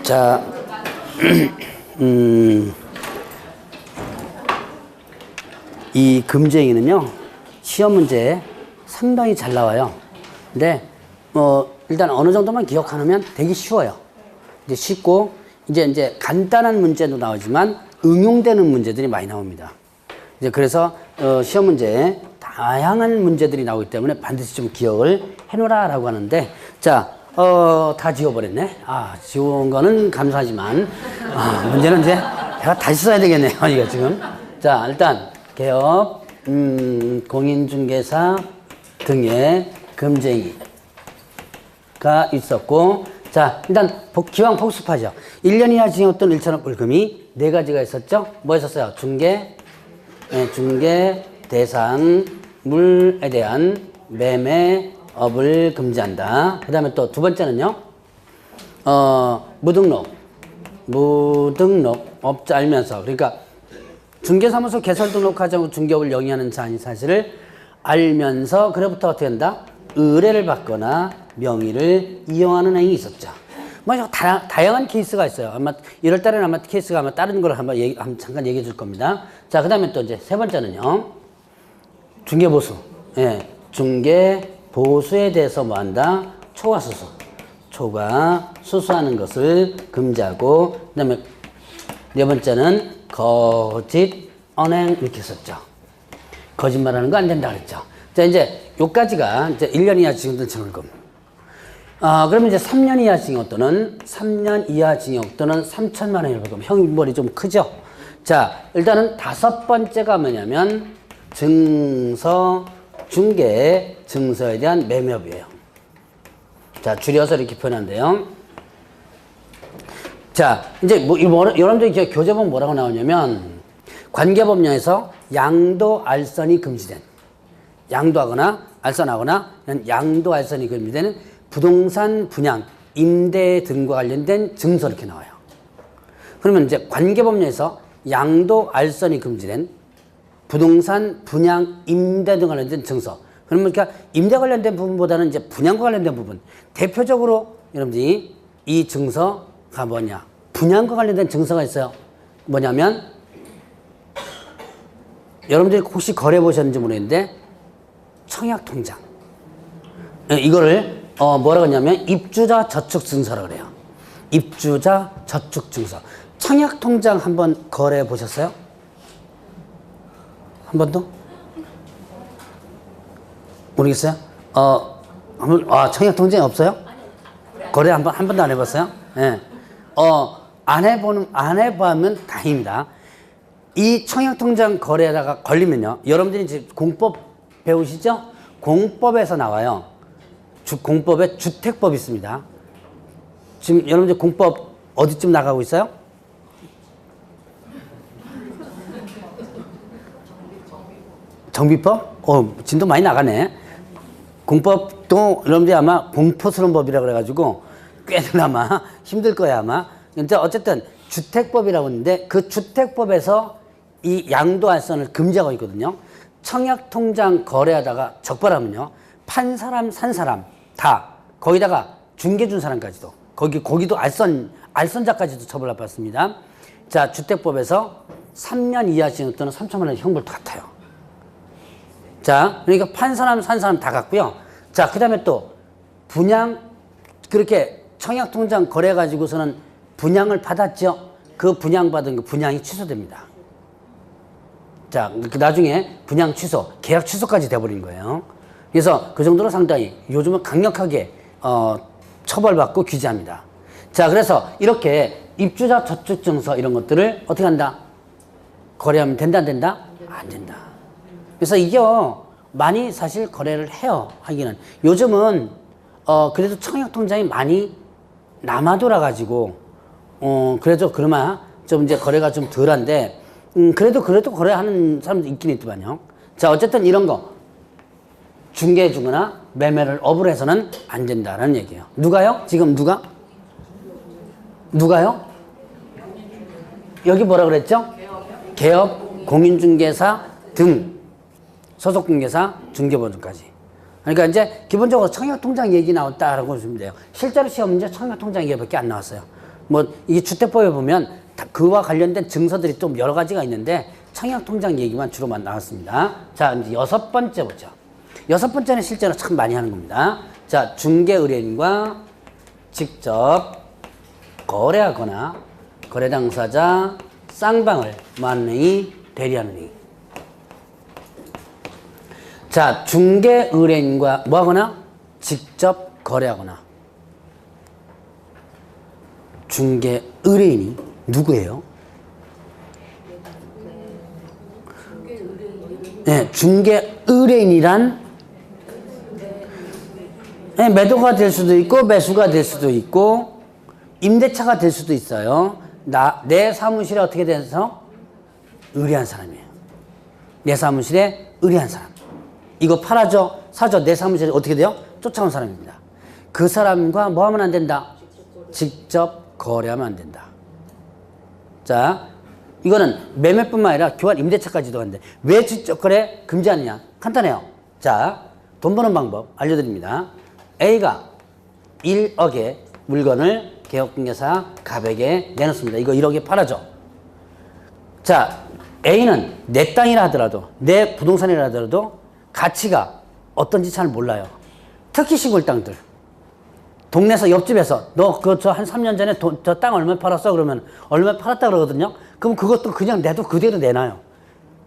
자, 이 금쟁이는요, 시험 문제에 상당히 잘 나와요. 근데, 일단 어느 정도만 기억하면 되게 쉬워요. 이제 쉽고, 이제 간단한 문제도 나오지만, 응용되는 문제들이 많이 나옵니다. 이제 그래서, 시험 문제에 다양한 문제들이 나오기 때문에 반드시 좀 기억을 해놓으라라고 하는데, 자, 다 지워버렸네. 지운 거는 감사하지만, 문제는 이제 내가 다시 써야 되겠네요, 이거 지금. 자, 일단, 개업, 공인중개사 등의 금쟁이가 있었고, 자, 일단, 기왕 복습하죠. 1년 이하 징역 또는 1천원 벌금이 4가지가 있었죠? 뭐 있었어요? 중개 대상물에 대한 매매업을 금지한다. 그 다음에 또 두 번째는요, 무등록업자 알면서, 그러니까 중개사무소 개설 등록하지 않고 중개업을 영위하는 자인 사실을 알면서 그로부터 어떻게 한다? 의뢰를 받거나 명의를 이용하는 행위 있었죠. 뭐 다양한 케이스가 있어요. 아마 1월 달에는 아마 케이스가 아마 다른 걸 한번 잠깐 얘기해 줄 겁니다. 자, 그다음에 또 이제 세 번째는요. 중개보수. 예. 중개보수에 대해서 뭐 한다? 초과수수. 초과수수하는 것을 금지하고, 그다음에 네 번째는 거짓 언행 이렇게 썼죠. 거짓말하는 거 안 된다 그랬죠. 자, 이제 요까지가 이제 1년 이하 징역 또는 1천원 벌금. 그러면 이제 3년 이하 징역 또는 3년 이하 징역 또는 3천만 원의 벌금. 형벌이 좀 크죠. 자, 일단은 5번째가 뭐냐면 중개 증서에 대한 매매업이에요. 자, 줄여서 이렇게 표현한대요. 자, 이제 여러분들 교재본 뭐라고 나오냐면 관계법령에서 양도 알선이 금지된, 양도하거나 알선하거나 양도 알선이 금지되는 부동산 분양, 임대 등과 관련된 증서 이렇게 나와요. 그러면 이제 관계법령에서 양도 알선이 금지된 부동산 분양, 임대 등 관련된 증서. 그러면 그러니까 임대 관련된 부분보다는 이제 분양과 관련된 부분. 대표적으로 여러분들이 이 증서가 뭐냐? 분양과 관련된 증서가 있어요. 뭐냐면 여러분들이 혹시 거래 보셨는지 모르겠는데 청약통장. 이거를 뭐라고 하냐면 입주자 저축 증서라고 그래요. 입주자 저축 증서. 청약통장 한번 거래 보셨어요? 한 번도? 모르겠어요? 청약통장이 없어요? 거래 한 번도 안 해봤어요? 예. 네. 안 해보면 다행입니다. 이 청약통장 거래에다가 걸리면요. 여러분들이 이제 공법 배우시죠? 공법에서 나와요. 공법에 주택법이 있습니다. 지금 여러분들 공법 어디쯤 나가고 있어요? 정비법? 진도 많이 나가네. 공법도 여러분들이 아마 공포스러운 법이라 그래가지고 꽤나마 힘들 거야 아마. 근데 어쨌든 주택법이라고 하는데 그 주택법에서 이 양도알선을 금지하고 있거든요. 청약통장 거래하다가 적발하면요. 판 사람 산 사람 다 거기다가 중개 준 사람까지도 거기도 알선자까지도 처벌을 받습니다. 자, 주택법에서 3년 이하 징역 또는 3천만 원 형벌도 같아요. 자, 그러니까 판 사람 산 사람 다 같고요. 자, 그다음에 또 분양 그렇게 청약통장 거래 가지고서는 분양을 받았죠. 그 분양받은 그 분양이 취소됩니다. 자, 나중에 분양 취소, 계약 취소까지 돼버린 거예요. 그래서 그 정도로 상당히 요즘은 강력하게 처벌받고 규제합니다. 자, 그래서 이렇게 입주자 저축증서 이런 것들을 어떻게 한다? 거래하면 된다 안 된다? 안 된다. 그래서 이게 많이 사실 거래를 해요. 하기는 요즘은 그래도 청약통장이 많이 남아돌아 가지고 그래도 그나마 좀 이제 거래가 좀 덜한데 그래도 거래하는 사람도 있긴 있더만요. 자, 어쨌든 이런 거 중개해 주거나 매매를 업을 해서는 안 된다라는 얘기예요. 누가요? 지금 누가요? 여기 뭐라 그랬죠? 개업, 공인중개사 등 소속중개사, 중개보증까지. 그러니까 이제 기본적으로 청약통장 얘기 나왔다라고 보시면 돼요. 실제로 시험 문제 청약통장 얘기밖에 안 나왔어요. 뭐 이 주택법에 보면 그와 관련된 증서들이 좀 여러 가지가 있는데 청약통장 얘기만 주로만 나왔습니다. 자, 이제 6번째 보죠. 6번째는 실제로 참 많이 하는 겁니다. 자, 중개의뢰인과 직접 거래하거나 거래 당사자 쌍방을 뭐하는 행위? 대리하는 행위. 자, 중개의뢰인과 뭐하거나 직접 거래하거나. 중개의뢰인이 누구예요? 네, 중개의뢰인이란 네, 매도가 될 수도 있고 매수가 될 수도 있고 임대차가 될 수도 있어요. 내 사무실에 어떻게 돼서 의뢰한 사람이에요. 내 사무실에 의뢰한 사람. 이거 팔아줘, 사줘. 내 사무실에 어떻게 돼요? 쫓아온 사람입니다. 그 사람과 뭐 하면 안 된다? 직접 거래하면 안 된다. 자, 이거는 매매뿐만 아니라 교환 임대차까지도 하는데 왜 직접 거래 금지하느냐? 간단해요. 자, 돈 버는 방법 알려드립니다. A가 1억의 물건을 개업공개사 갑에게 내놓습니다. 이거 1억에 팔아줘. 자, A는 내 땅이라 하더라도 내 부동산이라 하더라도 가치가 어떤지 잘 몰라요. 특히 시골 땅들. 동네에서 옆집에서 너 그거 저 한 3년 전에 저 땅 얼마 팔았어? 그러면 얼마 팔았다 그러거든요. 그럼 그것도 그냥 내도 그대로 내놔요.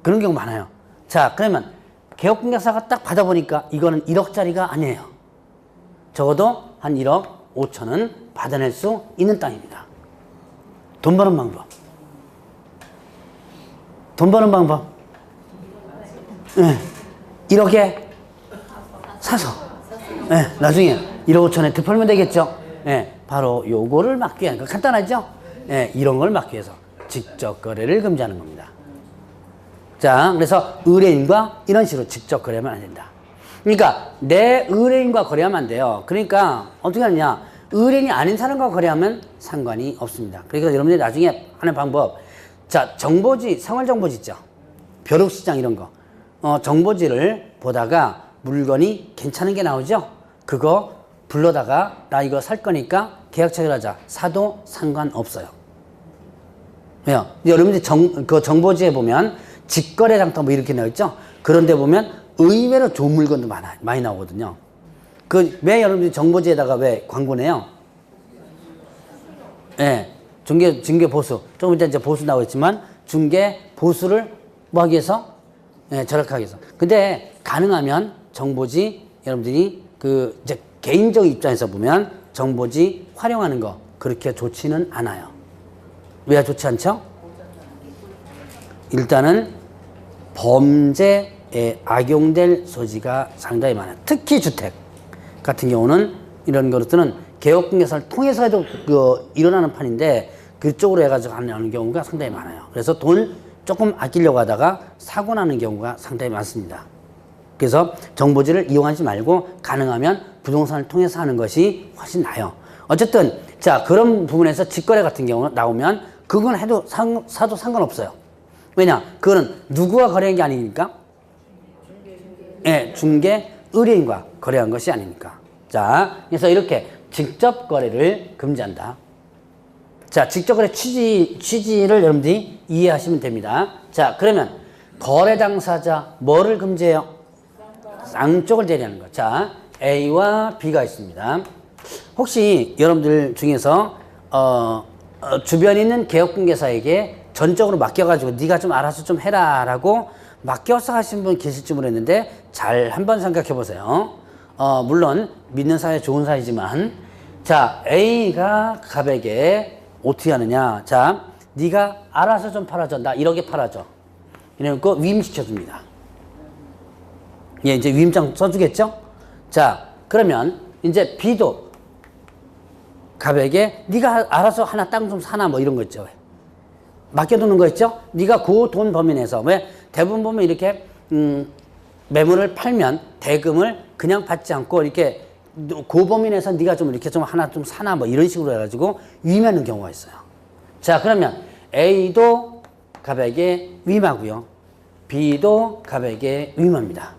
그런 경우 많아요. 자, 그러면 개업공개사가 딱 받아보니까 이거는 1억짜리가 아니에요. 적어도 한 1억 5천은 받아낼 수 있는 땅입니다. 돈 버는 방법. 돈 버는 방법. 네. 1억에 사서 네. 나중에 1억 5천에 득팔면 되겠죠. 네. 바로 요거를 막기 위한 거 간단하죠. 네. 이런 걸 막기 위해서 직접 거래를 금지하는 겁니다. 자, 그래서 의뢰인과 이런 식으로 직접 거래하면 안 된다. 그러니까 내 의뢰인과 거래하면 안 돼요. 그러니까 어떻게 하느냐? 의뢰인이 아닌 사람과 거래하면 상관이 없습니다. 그러니까 여러분들이 나중에 하는 방법, 자, 정보지, 생활정보지 있죠. 벼룩시장 이런 거. 정보지를 보다가 물건이 괜찮은 게 나오죠. 그거 불러다가 나 이거 살 거니까 계약 체결하자. 사도 상관없어요. 왜요? 여러분들이 그 정보지에 보면 직거래 장터 뭐 이렇게 나와 있죠. 그런데 보면 의외로 좋은 물건도 많이 나오거든요. 왜 여러분들이 정보지에다가 왜 광고 내요? 예. 중개 보수. 조금 이따 이제 보수 나오겠지만, 중개 보수를 뭐 하기 위해서? 예, 절약하기 위해서. 근데 가능하면 정보지, 여러분들이 이제 개인적 입장에서 보면 정보지 활용하는 거 그렇게 좋지는 않아요. 왜 좋지 않죠? 일단은 범죄에 악용될 소지가 상당히 많아요. 특히 주택 같은 경우는 이런 것들은 개업공개사를 통해서 해도 일어나는 판인데 그쪽으로 해가지고 하는 경우가 상당히 많아요. 그래서 돈 조금 아끼려고 하다가 사고 나는 경우가 상당히 많습니다. 그래서 정보지를 이용하지 말고 가능하면 부동산을 통해서 하는 것이 훨씬 나아요. 어쨌든 자, 그런 부분에서 직거래 같은 경우 나오면 그건 해도 사도 상관없어요. 왜냐? 그거는 누구와 거래한 게 아니니까? 예, 중개 의뢰인과 거래한 것이 아니니까. 자, 그래서 이렇게 직접 거래를 금지한다. 자, 직접 거래 취지를 여러분들이 이해하시면 됩니다. 자, 그러면 거래 당사자 뭐를 금지해요? 쌍쪽을 대리하는 거. 자, A와 B가 있습니다. 혹시 여러분들 중에서 주변에 있는 개업공개사에게 전적으로 맡겨가지고 네가 좀 알아서 좀 해라라고 맡겨서 하신 분 계실지 모르겠는데 잘 한번 생각해 보세요. 물론 믿는 사이 좋은 사이지만 자, A가 갑에게 어떻게 하느냐? 자, 네가 알아서 좀 팔아줘. 나 1억에 팔아줘. 이래놓고 위임시켜줍니다. 예, 이제 위임장 써주겠죠? 자, 그러면 이제 B도 갑에게 네가 알아서 하나 땅 좀 사나 뭐 이런 거 있죠. 맡겨두는 거 있죠? 네가 그 돈 범위 내에서 왜 대부분 보면 이렇게 매물을 팔면 대금을 그냥 받지 않고 이렇게 그 범위 내에서 네가 좀 이렇게 좀 하나 좀 사나 뭐 이런 식으로 해가지고 위임하는 경우가 있어요. 자, 그러면 A도 갑에게 위임하고요. B도 갑에게 위임합니다.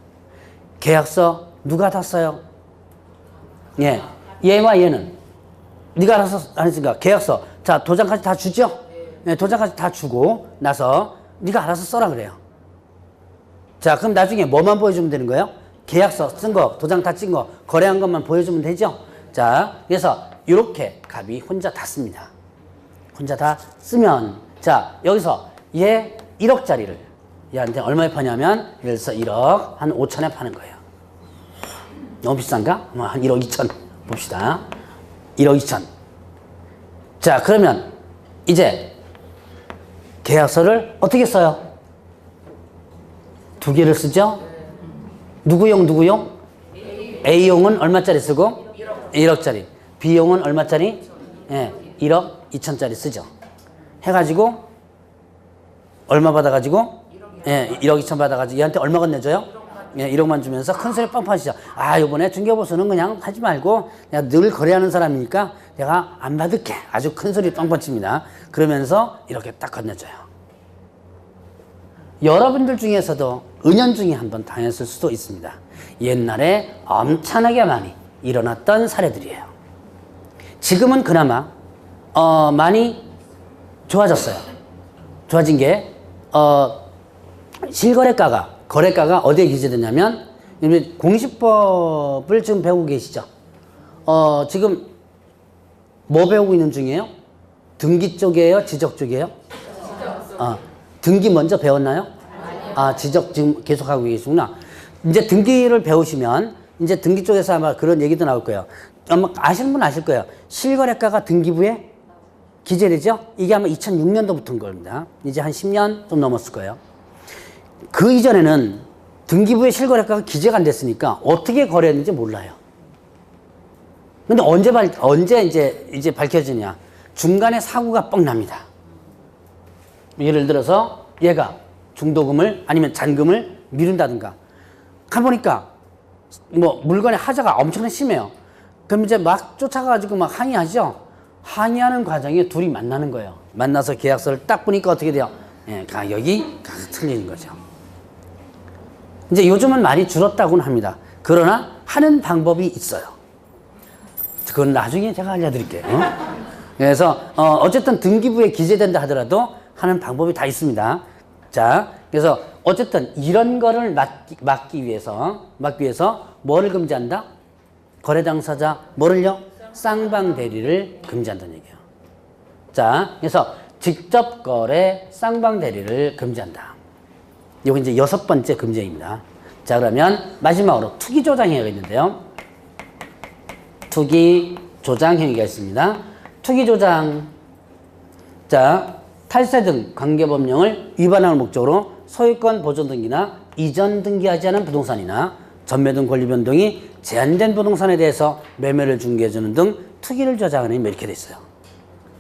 계약서 누가 다 써요? 예, 얘와 얘는 네가 알아서 안 했으니까 계약서. 자, 도장까지 다 주죠? 네, 도장까지 다 주고 나서 네가 알아서 써라 그래요. 자, 그럼 나중에 뭐만 보여주면 되는 거예요? 계약서 쓴 거, 도장 다 찍은 거, 거래한 것만 보여주면 되죠? 자, 그래서 이렇게 갑이 혼자 다 씁니다. 혼자 다 쓰면, 자, 여기서 얘 1억짜리를 얘한테 얼마에 파냐면, 예를 들어서 1억 한 5천에 파는 거예요. 너무 비싼가? 뭐 한 1억 2천 봅시다. 1억 2천. 자, 그러면 이제 계약서를 어떻게 써요? 두 개를 쓰죠? 누구용, 누구용? A용은 얼마짜리 쓰고? 1억짜리. B용은 얼마짜리? 예, 1억 2천짜리 쓰죠. 해가지고, 얼마 받아가지고? 예, 1억 2천 받아가지고, 얘한테 얼마 건네줘요? 예, 1억만 주면서 큰 소리 빵빵 하시죠. 아, 요번에 중개보수는 그냥 하지 말고, 내가 늘 거래하는 사람이니까 내가 안 받을게. 아주 큰 소리 빵빵 칩니다. 그러면서 이렇게 딱 건네줘요. 여러분들 중에서도 은연중에 한번 당했을 수도 있습니다. 옛날에 엄청나게 많이 일어났던 사례들이에요. 지금은 그나마 많이 좋아졌어요. 좋아진 게 실거래가가 거래가가 어디에 기재되냐면 공시법을 지금 배우고 계시죠. 지금 뭐 배우고 있는 중이에요? 등기 쪽이에요? 지적 쪽이에요? 등기 먼저 배웠나요? 아, 지적 지금 계속하고 계시구나. 이제 등기를 배우시면 이제 등기 쪽에서 아마 그런 얘기도 나올 거예요. 아마 아시는 분 아실 거예요. 실거래가가 등기부에 기재되죠? 이게 아마 2006년도부터인 겁니다. 이제 한 10년 좀 넘었을 거예요. 그 이전에는 등기부에 실거래가가 기재가 안 됐으니까 어떻게 거래했는지 몰라요. 근데 언제 이제 밝혀지냐? 중간에 사고가 뻥 납니다. 예를 들어서 얘가 중도금을 아니면 잔금을 미룬다든가. 가보니까 뭐 물건의 하자가 엄청나게 심해요. 그럼 이제 막 쫓아가가지고 막 항의하죠. 항의하는 과정에 둘이 만나는 거예요. 만나서 계약서를 딱 보니까 어떻게 돼요? 예, 가격이 틀리는 거죠. 이제 요즘은 많이 줄었다고는 합니다. 그러나 하는 방법이 있어요. 그건 나중에 제가 알려드릴게요. 그래서 어쨌든 등기부에 기재된다 하더라도 하는 방법이 다 있습니다. 자, 그래서 어쨌든 이런 거를 막기 위해서 뭐를 금지한다? 거래 당사자 뭐를요? 쌍방대리를 금지한다는 얘기예요. 자, 그래서 직접 거래 쌍방대리를 금지한다. 이거 이제 6번째 금지입니다. 자, 그러면 마지막으로 투기조장행위가 있는데요. 투기조장행위가 있습니다. 투기조장. 자, 탈세 등 관계법령을 위반할 목적으로 소유권 보존 등기나 이전 등기하지 않은 부동산이나 전매 등 권리 변동이 제한된 부동산에 대해서 매매를 중개해주는 등 투기를 조장하는 힘이 이렇게 돼 있어요.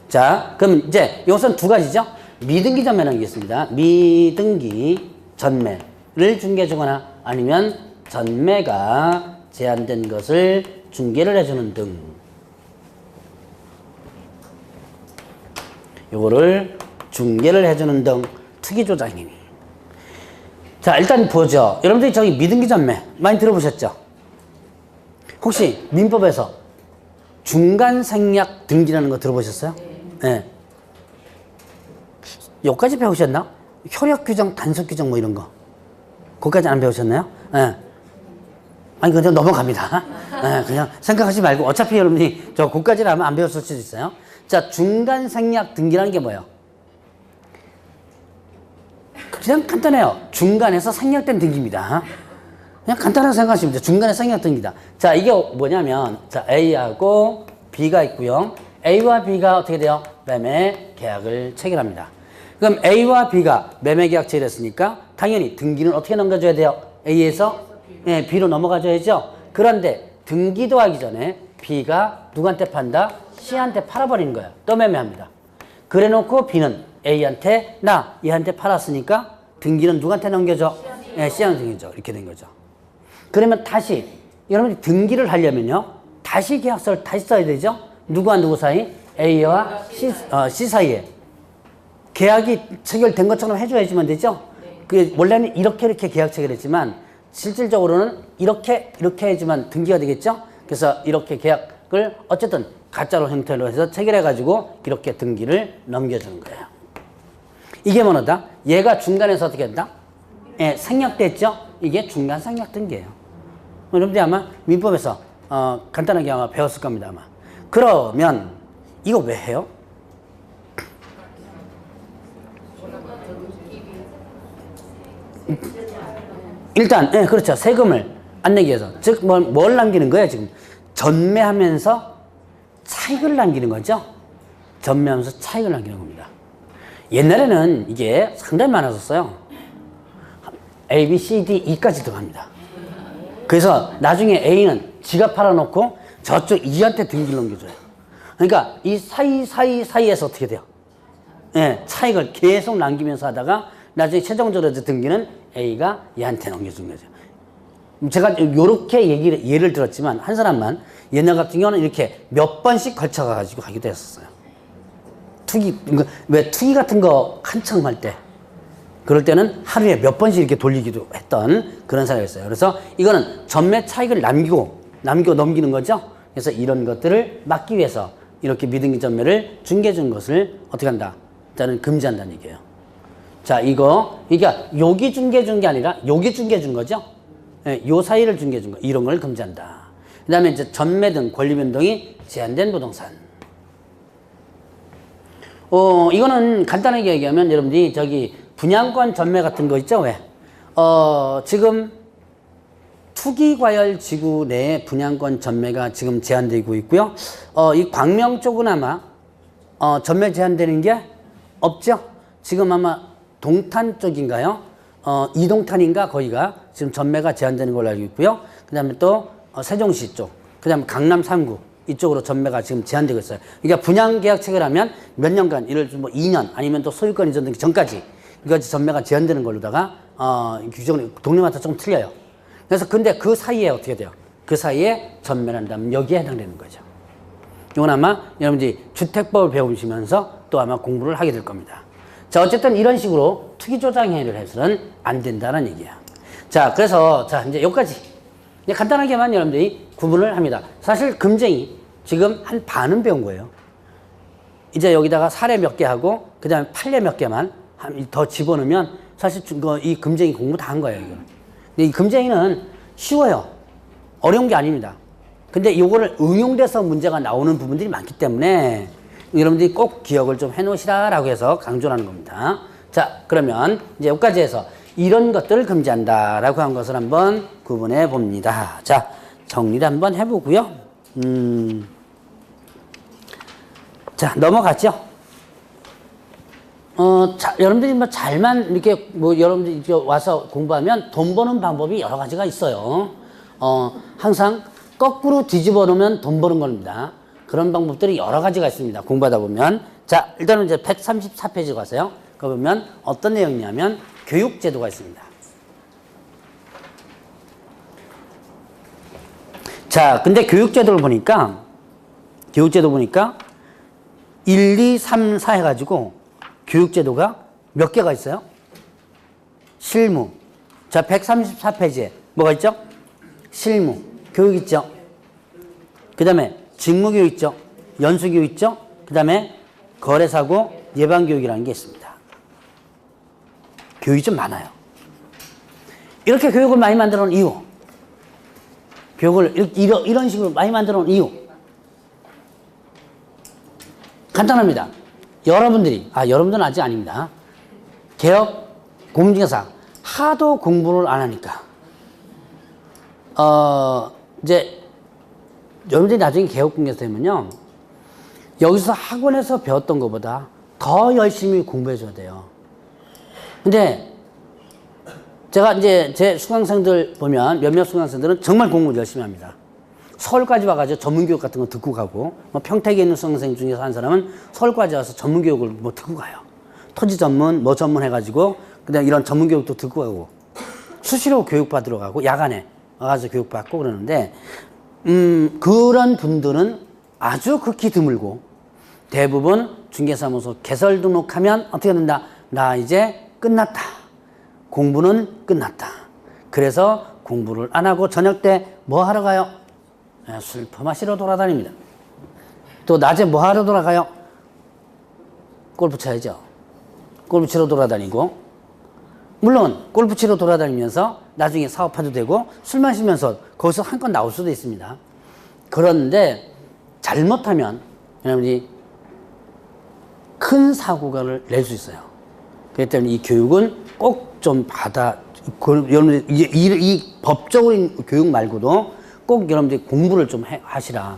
자, 그럼 이제 이것은 두 가지죠. 미등기 전매라는 게 있습니다. 미등기 전매를 중개해주거나 아니면 전매가 제한된 것을 중개를 해주는 등. 요거를 중개를 해주는 등 투기조장행위. 자, 일단 보죠. 여러분들이 저기 미등기 전매 많이 들어보셨죠? 혹시 민법에서 중간생략 등기라는 거 들어보셨어요? 네. 여기까지 배우셨나? 효력규정, 단속규정 뭐 이런 거. 거기까지 안 배우셨나요? 네. 아니, 그냥 넘어갑니다. 네, 그냥 생각하지 말고 어차피 여러분이 저 거기까지는 하면 안 배웠을 수도 있어요. 자, 중간생략 등기라는 게 뭐예요? 그냥 간단해요. 중간에서 생략된 등기입니다. 그냥 간단하게 생각하시면 돼요. 중간에 생략 등기다. 자, 이게 뭐냐면, 자, A하고 B가 있고요. A와 B가 어떻게 돼요? 매매 계약을 체결합니다. 그럼 A와 B가 매매 계약 체결했으니까 당연히 등기는 어떻게 넘겨줘야 돼요? A에서 네, B로 넘어가줘야죠. 그런데 등기도 하기 전에 B가 누구한테 판다? C한테 팔아버리는 거예요. 또 매매합니다. 그래 놓고 B는 A한테 얘한테 팔았으니까 등기는 누구한테 넘겨줘? 네, C한테 넘겨줘. 이렇게 된 거죠. 그러면 다시 여러분이 등기를 하려면요. 다시 계약서를 다시 써야 되죠. 누구와 누구 사이? A와 C 사이에 계약이 체결된 것처럼 해줘야지만 되죠. 그 원래는 이렇게 계약 체결했지만 실질적으로는 이렇게 해야지만 등기가 되겠죠. 그래서 이렇게 계약을 어쨌든 가짜로 형태로 해서 체결해가지고 이렇게 등기를 넘겨주는 거예요. 이게 뭐다? 얘가 중간에서 어떻게 된다? 예, 생략됐죠? 이게 중간 생략 등기예요. 여러분들이 아마 민법에서 간단하게 아마 배웠을 겁니다. 아마. 그러면 이거 왜 해요? 일단 예, 그렇죠. 세금을 안 내기 위해서. 즉 뭘 남기는 거예요 지금? 전매하면서 차익을 남기는 거죠. 전매하면서 차익을 남기는 겁니다. 옛날에는 이게 상당히 많았었어요. A, B, C, D, E까지 들어갑니다. 그래서 나중에 A는 지가 팔아놓고 저쪽 E한테 등기를 넘겨줘요. 그러니까 이 사이에서 어떻게 돼요? 예, 차익을 계속 남기면서 하다가 나중에 최종적으로 등기는 A가 얘한테 넘겨준 거죠. 제가 요렇게 예를 들었지만 한 사람만 옛날 같은 경우는 이렇게 몇 번씩 걸쳐가지고 하기도 했었어요. 투기, 왜 투기 같은 거 한참 할 때, 그럴 때는 하루에 몇 번씩 이렇게 돌리기도 했던 그런 사례였어요. 그래서 이거는 전매 차익을 남기고 넘기는 거죠. 그래서 이런 것들을 막기 위해서 이렇게 미등기 전매를 중개해 준 것을 어떻게 한다? 일단은 금지한다는 얘기예요. 자, 그러니까 여기 중개해 준 게 아니라 여기 중개해 준 거죠. 예, 요 사이를 중개해 준 거. 이런 걸 금지한다. 그 다음에 이제 전매 등 권리 변동이 제한된 부동산. 이거는 간단하게 얘기하면 여러분들이 저기 분양권 전매 같은 거 있죠? 왜? 지금 투기과열 지구 내에 분양권 전매가 지금 제한되고 있고요. 이 광명 쪽은 아마 전매 제한되는 게 없죠? 지금 아마 동탄 쪽인가요? 이동탄인가 거기가 지금 전매가 제한되는 걸로 알고 있고요. 그 다음에 또 세종시 쪽, 그 다음에 강남 3구 이쪽으로 전매가 지금 제한되고 있어요. 그러니까 분양계약 체결하면 몇 년간, 예를 들어 뭐 2년 아니면 또 소유권 이전 등기 전까지 이것이 전매가 제한되는 걸로다가 규정이 동네마다 조금 틀려요. 그래서 근데 그 사이에 어떻게 돼요? 그 사이에 전매를 한다면 여기에 해당되는 거죠. 이건 아마 여러분들이 주택법을 배우시면서 또 아마 공부를 하게 될 겁니다. 자, 어쨌든 이런 식으로 투기조장 행위를 해서는 안 된다는 얘기야. 자, 그래서 자 이제 여기까지 이제 간단하게만 여러분들이 구분을 합니다. 사실 금쟁이 지금 한 반은 배운 거예요. 이제 여기다가 사례 몇 개 하고 그 다음에 판례 몇 개만 더 집어넣으면 사실 이 금쟁이 공부 다 한 거예요. 이거는. 근데 이 금쟁이는 쉬워요. 어려운 게 아닙니다. 근데 이거를 응용돼서 문제가 나오는 부분들이 많기 때문에 여러분들이 꼭 기억을 좀 해놓으시라라고 해서 강조를 하는 겁니다. 자, 그러면 이제 여기까지 해서 이런 것들을 금지한다라고 한 것을 한번 구분해 봅니다. 자, 정리를 한번 해보고요. 자, 넘어가죠. 자, 여러분들이 뭐 잘만 이렇게 여러분들이 와서 공부하면 돈 버는 방법이 여러 가지가 있어요. 항상 거꾸로 뒤집어 놓으면 돈 버는 겁니다. 그런 방법들이 여러 가지가 있습니다. 공부하다 보면. 자, 일단은 이제 134페이지 가세요. 거기 보면 어떤 내용이냐면 교육제도가 있습니다. 자, 근데 교육제도 보니까 1, 2, 3, 4 해가지고 교육제도가 몇 개가 있어요? 실무. 자, 134페이지에 뭐가 있죠? 실무. 교육 있죠? 그 다음에 직무교육 있죠? 연수교육 있죠? 그 다음에 거래사고 예방교육이라는 게 있습니다. 교육이 좀 많아요. 이렇게 교육을 많이 만들어 놓은 이유. 교육을 이런 식으로 많이 만들어 놓은 이유. 간단합니다. 여러분들은 아직 아닙니다. 개업, 공무중개사 하도 공부를 안 하니까 이제 여러분들이 나중에 개업공개사 되면요, 여기서 학원에서 배웠던 것보다 더 열심히 공부해 줘야 돼요. 근데 제가 이제 제 수강생들 보면 몇몇 수강생들은 정말 공부를 열심히 합니다. 서울까지 와가지고 전문교육 같은 거 듣고 가고, 뭐 평택에 있는 수강생 중에서 한 사람은 서울까지 와서 전문교육을 뭐 듣고 가요. 토지 전문, 뭐 전문 해가지고, 그다음 이런 전문교육도 듣고 가고, 수시로 교육받으러 가고, 야간에 와가지고 교육받고 그러는데, 그런 분들은 아주 극히 드물고, 대부분 중개사무소 개설 등록하면 어떻게 된다? 나 이제 끝났다. 공부는 끝났다. 그래서 공부를 안 하고 저녁 때 뭐 하러 가요? 술 퍼마시러 돌아다닙니다. 또 낮에 뭐 하러 돌아가요? 골프 쳐야죠. 골프 치러 돌아다니고, 물론 골프 치러 돌아다니면서 나중에 사업화도 되고 술 마시면서 거기서 한껏 나올 수도 있습니다. 그런데 잘못하면 여러분이 큰 사고를 낼 수 있어요. 그렇기 때문에 이 교육은 꼭 좀 여러분들 이 법적인 교육 말고도 꼭 여러분들이 공부를 좀 하시라.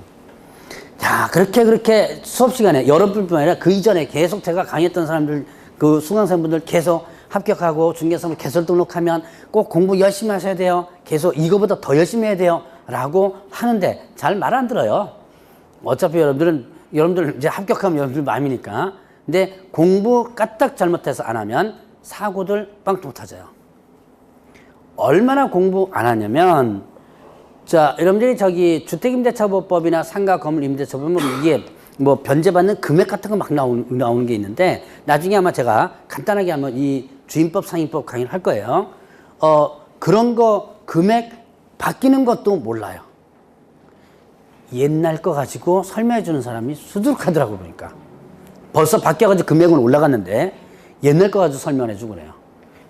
자, 그렇게 수업 시간에 여러분뿐만 아니라 그 이전에 계속 제가 강의했던 사람들, 그 수강생분들 계속 합격하고 중개사무 개설 등록하면 꼭 공부 열심히 하셔야 돼요. 계속 이거보다 더 열심히 해야 돼요. 라고 하는데 잘 말 안 들어요. 어차피 여러분들 이제 합격하면 여러분들 마음이니까. 근데 공부 까딱 잘못해서 안 하면 사고들 빵통 터져요. 얼마나 공부 안 하냐면, 자, 여러분들이 저기 주택임대차보법이나 상가 건물임대차보면 뭐 이게 뭐 변제받는 금액 같은 거 막 나오는 게 있는데, 나중에 아마 제가 간단하게 한번 이 주임법 상임법 강의를 할 거예요. 그런 거 금액 바뀌는 것도 몰라요. 옛날 거 가지고 설명해 주는 사람이 수두룩하더라고 보니까. 벌써 바뀌어가지고 금액은 올라갔는데 옛날 거 가지고 설명해 주고 그래요.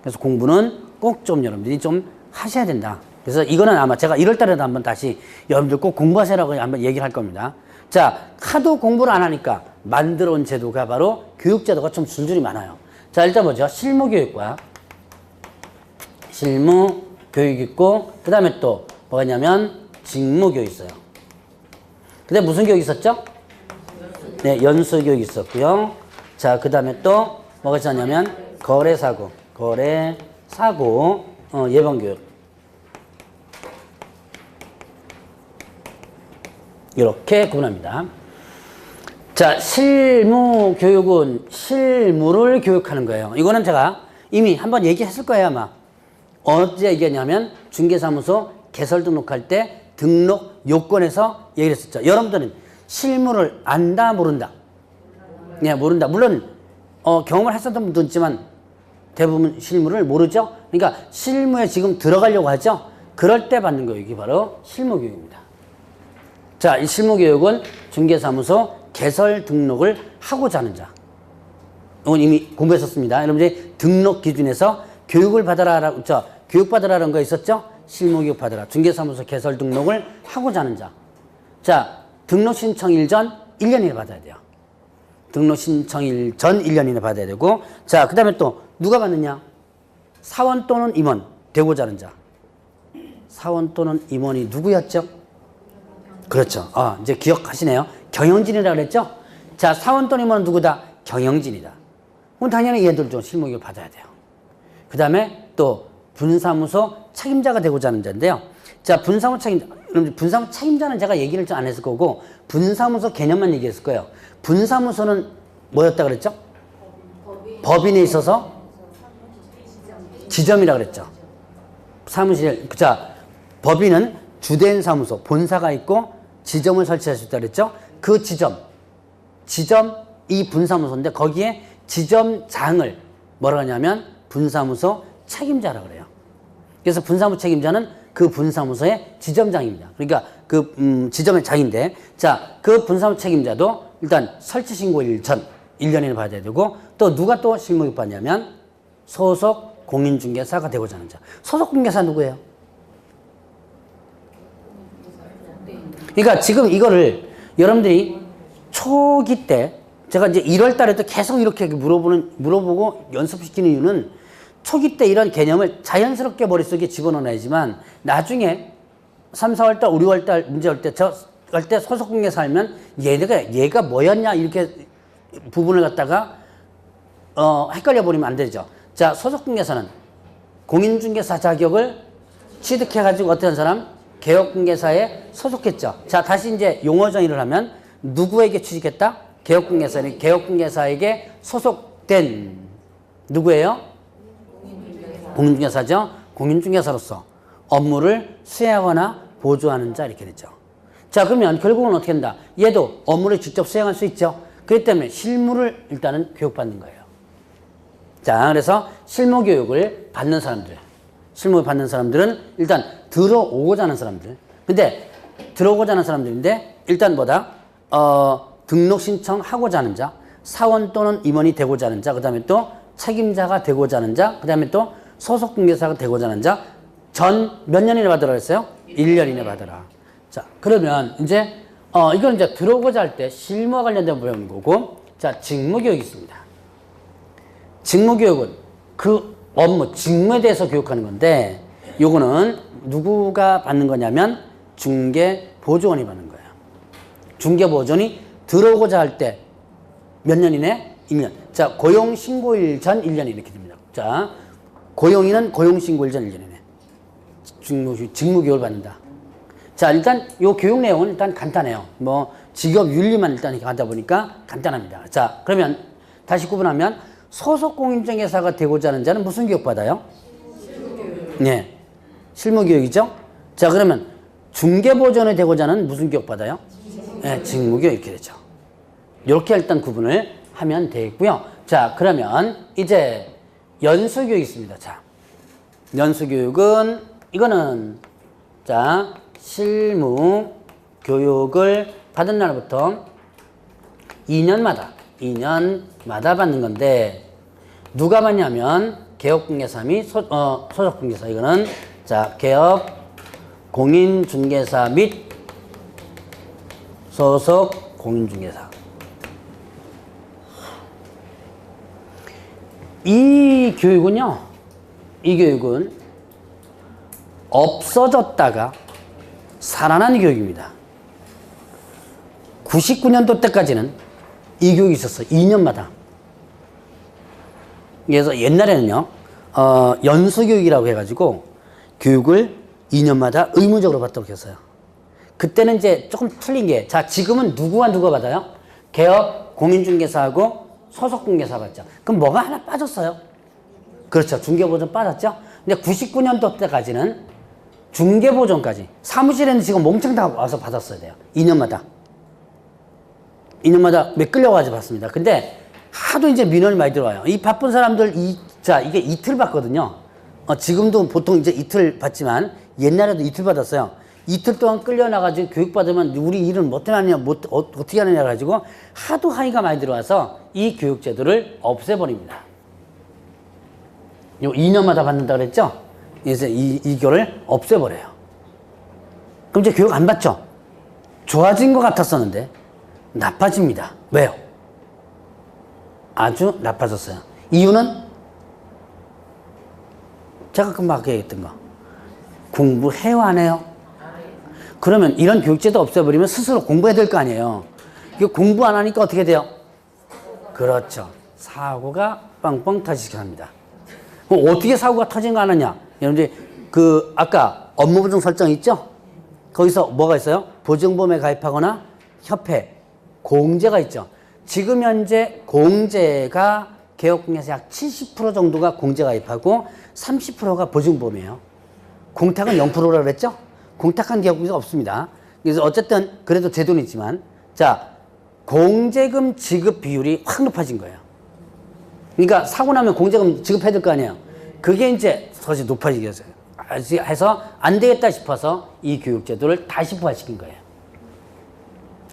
그래서 공부는 꼭 좀 여러분들이 좀 하셔야 된다. 그래서 이거는 아마 제가 1월 달에도 한번 다시 여러분들 꼭 공부하시라고 한번 얘기를 할 겁니다. 자, 하도 공부를 안 하니까 만들어 온 제도가 바로 교육제도가 좀 줄줄이 많아요. 자, 일단 보죠. 실무교육과 실무교육 있고, 그 다음에 또 뭐가 있냐면 직무교육 있어요. 그 다음에 무슨 교육 있었죠? 네, 연수교육 있었고요. 자, 그 다음에 또 뭐가 있었냐면 거래사고 예방교육. 이렇게 구분합니다. 자, 실무교육은 실무를 교육하는 거예요. 이거는 제가 이미 한번 얘기했을 거예요, 아마. 언제 얘기했냐면 중개사무소 개설 등록할 때 등록 요건에서 얘기를 했었죠. 여러분들은 실무를 안다, 모른다? 네, 모른다. 물론 경험을 했었던 분도 있지만 대부분 실무를 모르죠. 그러니까 실무에 지금 들어가려고 하죠. 그럴 때 받는 교육이 바로 실무교육입니다. 자, 이 실무교육은 중개사무소 개설 등록을 하고자 하는 자. 이건 이미 공부했었습니다. 여러분들이 등록 기준에서 교육을 받아라, 교육받으라는 거 있었죠? 실무교육 받아라. 중개사무소 개설 등록을 하고자 하는 자. 자, 등록 신청일 전 1년 이내 받아야 돼요. 등록 신청일 전 1년 이내 받아야 되고, 자, 그 다음에 또 누가 받느냐? 사원 또는 임원 되고자 하는 자. 사원 또는 임원이 누구였죠? 그렇죠. 이제 기억하시네요. 경영진이라고 그랬죠? 자, 사원 또는 임원은 누구다? 경영진이다. 그럼 당연히 얘들도 실무교육 받아야 돼요. 그 다음에 또 분사무소 책임자가 되고자 하는 자인데요. 자, 분사무소 책임자는 제가 얘기를 좀 안 했을 거고, 분사무소 개념만 얘기했을 거예요. 분사무소는 뭐였다 그랬죠? 법인에 있어서 지점이라 그랬죠. 사무실, 자, 법인은 주된 사무소, 본사가 있고 지점을 설치할 수 있다 그랬죠? 그 지점이 분사무소인데 거기에 지점장을 뭐라 하냐면 분사무소 책임자라 그래요. 그래서 분사무소 책임자는 그 분사무소의 지점장입니다. 그러니까 그 지점의 장인데, 자, 그 분사무소 책임자도 일단 설치 신고일 전 1년 이내 받아야 되고, 또 누가 또 실무교육 받냐면 소속 공인중개사가 되고자 하는 자. 소속 공개사 누구예요? 그러니까 지금 이거를 여러분들이 초기 때, 제가 이제 1월 달에도 계속 이렇게 물어보고 연습시키는 이유는 초기 때 이런 개념을 자연스럽게 머릿속에 집어넣어야지만 나중에 3, 4월 달, 5, 6월 달 문제 올 때, 할 때 소속 공개사 하면 얘가 뭐였냐 이렇게 부분을 갖다가 헷갈려 버리면 안 되죠. 자, 소속 공개사는 공인중개사 자격을 취득해가지고 어떤 사람? 개업공개사에 소속했죠. 자, 다시 이제 용어 정의를 하면 누구에게 취직했다? 개업공개사에게 소속된 누구예요? 공인중개사죠. 공인중개사로서 업무를 수행하거나 보조하는 자 이렇게 되죠. 자, 그러면 결국은 어떻게 된다? 얘도 업무를 직접 수행할 수 있죠. 그렇기 때문에 실무를 일단은 교육받는 거예요. 자, 그래서 실무교육을 받는 사람들은 일단 들어오고자 하는 사람들. 근데 들어오고자 하는 사람들인데 일단 뭐다? 등록 신청하고자 하는 자, 사원 또는 임원이 되고자 하는 자, 그 다음에 또 책임자가 되고자 하는 자, 그 다음에 또 소속 중개사가 되고자 하는 자, 전 몇 년 이내 받으라 했어요? 1년 이내 받으라. 자, 그러면 이제, 이건 이제 들어오고자 할 때 실무와 관련된 배우는 거고, 자, 직무교육이 있습니다. 직무교육은 그 업무, 직무에 대해서 교육하는 건데, 요거는 누구가 받는 거냐면 중개보조원이 받는 거예요. 중개보조원이 들어오고자 할 때 몇 년 이내? 1년. 자, 고용신고일 전 1년 이렇게 됩니다. 자, 고용인은 고용신고일 전 1년 이내. 직무교육을 받는다. 자, 일단 요 교육 내용은 일단 간단해요. 뭐 직업윤리만 일단 이렇게 하다 보니까 간단합니다. 자, 그러면 다시 구분하면 소속 공인중개사가 되고자 하는 자는 무슨 교육 받아요? 실무교육. 네, 실무교육이죠. 자, 그러면 중개보조원이 되고자 하는 무슨 교육 받아요? 네, 직무교육 이렇게 되죠. 이렇게 일단 구분을 하면 되겠고요. 자, 그러면 이제 연수교육이 있습니다. 자, 연수교육은 이거는 자, 실무 교육을 받은 날부터 2년마다 받는 건데 누가 받냐면 개업중개사 및 소속중개사. 이거는 자, 개업 공인중개사 및 소속 공인중개사. 이 교육은 없어졌다가 살아난 교육입니다. 99년도 때까지는 이 교육이 있었어요. 2년마다. 그래서 옛날에는요, 연수교육이라고 해가지고 교육을 2년마다 의무적으로 받도록 했어요. 그때는 이제 조금 틀린 게, 자, 지금은 누가 받아요? 개업 공인중개사하고 소속중개사 받죠. 그럼 뭐가 하나 빠졌어요? 그렇죠. 중개보존 빠졌죠? 근데 99년도 때까지는 중개보존까지, 사무실에는 지금 몽창 다 와서 받았어야 돼요. 2년마다 몇 끌려가지고 받습니다. 근데 하도 이제 민원이 많이 들어와요. 이 바쁜 사람들, 이게 이틀 받거든요. 지금도 보통 이제 이틀 받지만 옛날에도 이틀 받았어요. 이틀 동안 끌려나가지고 교육받으면 우리 일은 어떻게 하느냐, 어떻게 하느냐 가지고 하도 항의가 많이 들어와서 이 교육제도를 없애버립니다. 요 2년마다 받는다 그랬죠? 그래서 이거를 없애버려요. 그럼 이제 교육 안 받죠? 좋아진 것 같았었는데 나빠집니다. 왜요? 아주 나빠졌어요. 이유는 제가 금방 아까 얘기했던 거. 공부해요, 안 해요? 그러면 이런 교육제도 없애버리면 스스로 공부해야 될 거 아니에요. 공부 안 하니까 어떻게 돼요? 그렇죠. 사고가 빵빵 터지게 합니다. 그럼 어떻게 사고가 터진 거 아느냐? 여러분들, 아까 업무보증 설정 있죠? 거기서 뭐가 있어요? 보증보험에 가입하거나 협회, 공제가 있죠. 지금 현재 공제가 개업공에서 약 70% 정도가 공제 가입하고 30%가 보증보험이에요. 공탁은 0%라고 그랬죠? 공탁한 개업공제가 없습니다. 그래서 어쨌든 그래도 제도는 있지만, 자, 공제금 지급 비율이 확 높아진 거예요. 그러니까 사고 나면 공제금 지급해야 될 거 아니에요. 그게 이제 다시 높아지게 해서 안 되겠다 싶어서 이 교육제도를 다시 부활시킨 거예요.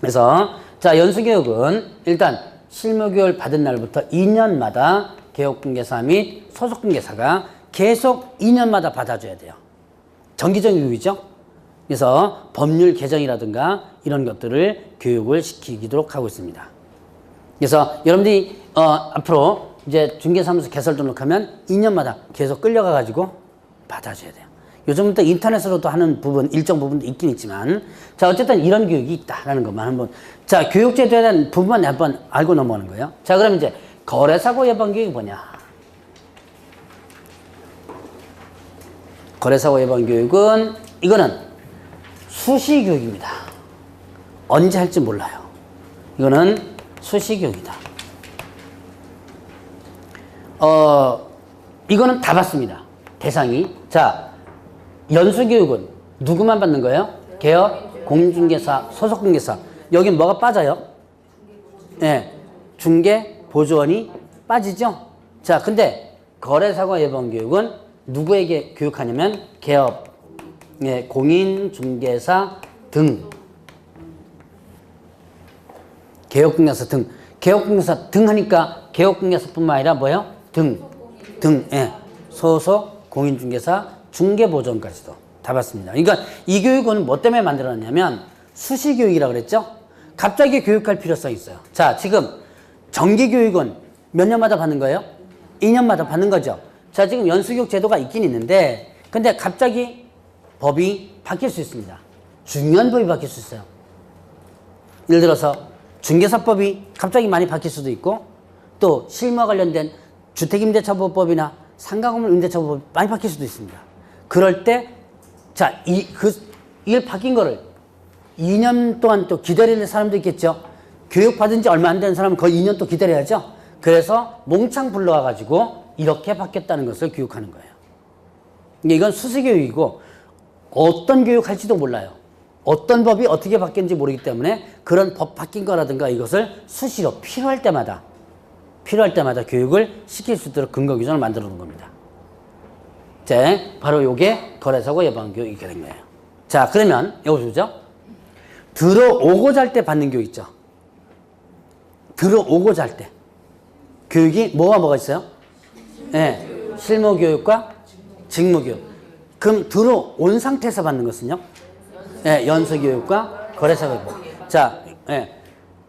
그래서 자, 연수교육은 일단 실무교육을 받은 날부터 2년마다 개업중개사 및 소속중개사가 계속 2년마다 받아줘야 돼요. 정기적 교육이죠. 그래서 법률 개정이라든가 이런 것들을 교육을 시키도록 하고 있습니다. 그래서 여러분들이 앞으로 이제 중개사무소 개설 등록하면 2년마다 계속 끌려가가지고 받아줘야 돼요. 요즘부터 인터넷으로도 하는 일정 부분도 있긴 있지만, 자, 어쨌든 이런 교육이 있다라는 것만 한번, 자, 교육제도에 대한 부분만 한번 알고 넘어가는 거예요. 자, 그럼 이제 거래사고 예방 교육이 뭐냐? 거래사고 예방 교육은 이거는 수시 교육입니다. 언제 할지 몰라요. 이거는 수시 교육이다. 이거는 다 받습니다. 대상이. 자, 연수교육은 누구만 받는 거예요? 개업, 공인중개사, 소속중개사. 여긴 뭐가 빠져요? 네, 중개보조원이 빠지죠? 자, 근데 거래사고 예방교육은 누구에게 교육하냐면 개업, 네, 공인중개사 등 개업공개서 등. 개업공개서 등 하니까 개업공개서뿐만 아니라 뭐예요? 등. 예. 소속 공인중개사 중개보존까지도 다 봤습니다. 그러니까 이 교육은 뭐 때문에 만들어놨냐면 수시교육이라고 그랬죠? 갑자기 교육할 필요성이 있어요. 자, 지금 정기교육은 몇 년마다 받는 거예요? 2년마다 받는 거죠. 자, 지금 연수교육 제도가 있긴 있는데 근데 갑자기 법이 바뀔 수 있습니다. 중요한 법이 바뀔 수 있어요. 예를 들어서 중개사법이 갑자기 많이 바뀔 수도 있고 또 실무와 관련된 주택임대차보호법이나 상가건물임대차보호법이 많이 바뀔 수도 있습니다. 그럴 때 자, 이걸 바뀐 거를 2년 동안 또 기다릴 사람도 있겠죠. 교육받은 지 얼마 안 된 사람은 거의 2년 또 기다려야죠. 그래서 몽창 불러와가지고 이렇게 바뀌었다는 것을 교육하는 거예요. 이건 수시교육이고 어떤 교육할지도 몰라요. 어떤 법이 어떻게 바뀌었는지 모르기 때문에 그런 법 바뀐 거라든가 이것을 수시로 필요할 때마다 교육을 시킬 수 있도록 근거 규정을 만들어 놓은 겁니다. 자, 바로 요게 거래사고 예방교육이 된 거예요. 자, 그러면 여기서 보죠. 들어오고자 할 때 받는 교육 있죠. 들어오고자 할 때. 교육이 뭐가 있어요? 네, 실무교육과 직무교육. 그럼 들어온 상태에서 받는 것은요? 네, 연수교육과 거래사고. 자, 네,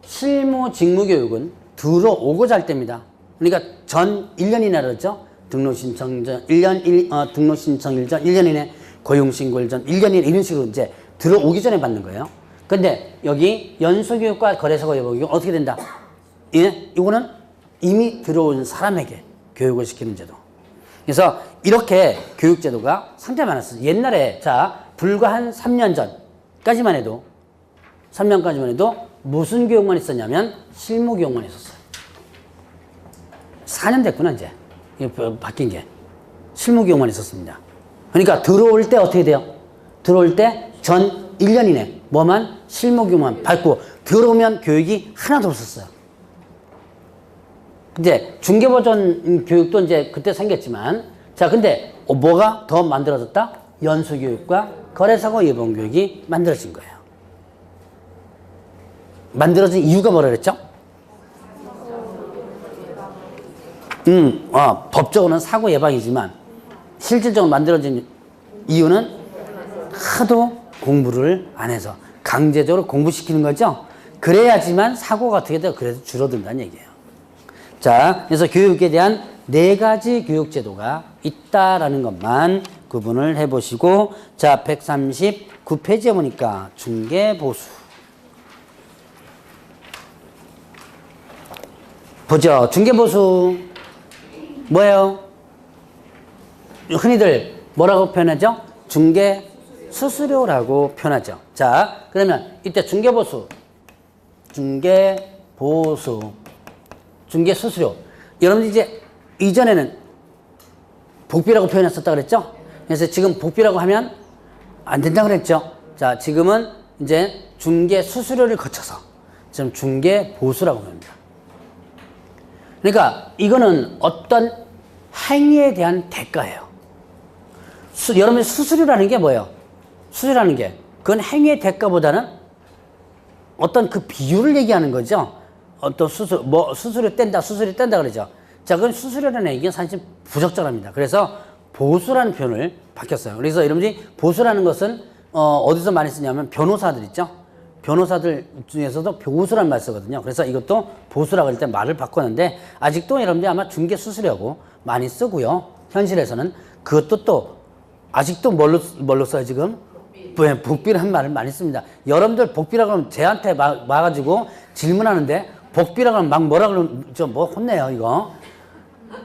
실무 직무교육은 들어오고자 할 때입니다. 그러니까 전 1년이나 그랬죠? 등록신청 전 1년, 등록신청 일 전 1년 이내, 고용신고일 전 1년 이내 이런 식으로 이제 들어오기 전에 받는 거예요. 근데 여기 연수교육과 거래사고 예방교육은 어떻게 된다? 예? 이거는 이미 들어온 사람에게 교육을 시키는 제도. 그래서 이렇게 교육제도가 상당히 많았어요. 옛날에, 자, 불과 한 3년 전까지만 해도, 3년까지만 해도 무슨 교육만 있었냐면 실무교육만 있었어요. 4년 됐구나, 이제. 바뀐 게. 실무교육만 있었습니다. 그러니까 들어올 때 어떻게 돼요? 들어올 때 전 1년 이내 뭐만 실무교육만 받고 들어오면 교육이 하나도 없었어요. 이제 중개보존 교육도 이제 그때 생겼지만 자, 근데 뭐가 더 만들어졌다? 연수교육과 거래사고 예방교육이 만들어진 거예요. 만들어진 이유가 뭐라 그랬죠? 법적으로는 사고 예방이지만 실질적으로 만들어진 이유는 하도 공부를 안 해서 강제적으로 공부시키는 거죠. 그래야지만 사고가 어떻게 돼요? 그래도 줄어든다는 얘기예요. 자, 그래서 교육에 대한 4가지 교육제도가 있다라는 것만 구분을 해보시고, 자, 139페이지에 보니까 중개보수. 보죠. 중개보수 뭐예요? 흔히들 뭐라고 표현하죠? 중개수수료라고 표현하죠. 자, 그러면 이때 중개보수, 중개수수료. 여러분들 이제 이전에는 복비라고 표현했었다 그랬죠? 그래서 지금 복비라고 하면 안 된다고 그랬죠? 자, 지금은 이제 중개수수료를 거쳐서 지금 중개보수라고 합니다. 그러니까 이거는 어떤 행위에 대한 대가예요. 여러분 수수료라는 게 뭐예요? 수수료라는 게 그건 행위의 대가보다는 어떤 그 비율을 얘기하는 거죠. 어떤 수수료 뗀다 그러죠. 자, 그건 수수료라는 얘기는 사실 부적절합니다. 그래서 보수라는 표현을 바뀌었어요. 그래서 여러분들이 보수라는 것은 어디서 많이 쓰냐면 변호사들 있죠. 변호사들 중에서도 보수라는 말 쓰거든요. 그래서 이것도 보수라고 할 때 말을 바꿨는데 아직도 여러분들이 아마 중개 수수료고 많이 쓰고요. 현실에서는 그것도 또 아직도 뭘로 써요 지금? 복비라는 말을 많이 씁니다. 여러분들 복비라고 하면 쟤한테 와가지고 질문하는데 복비라고 하면 막 뭐라 그러면 좀 뭐 혼내요 이거.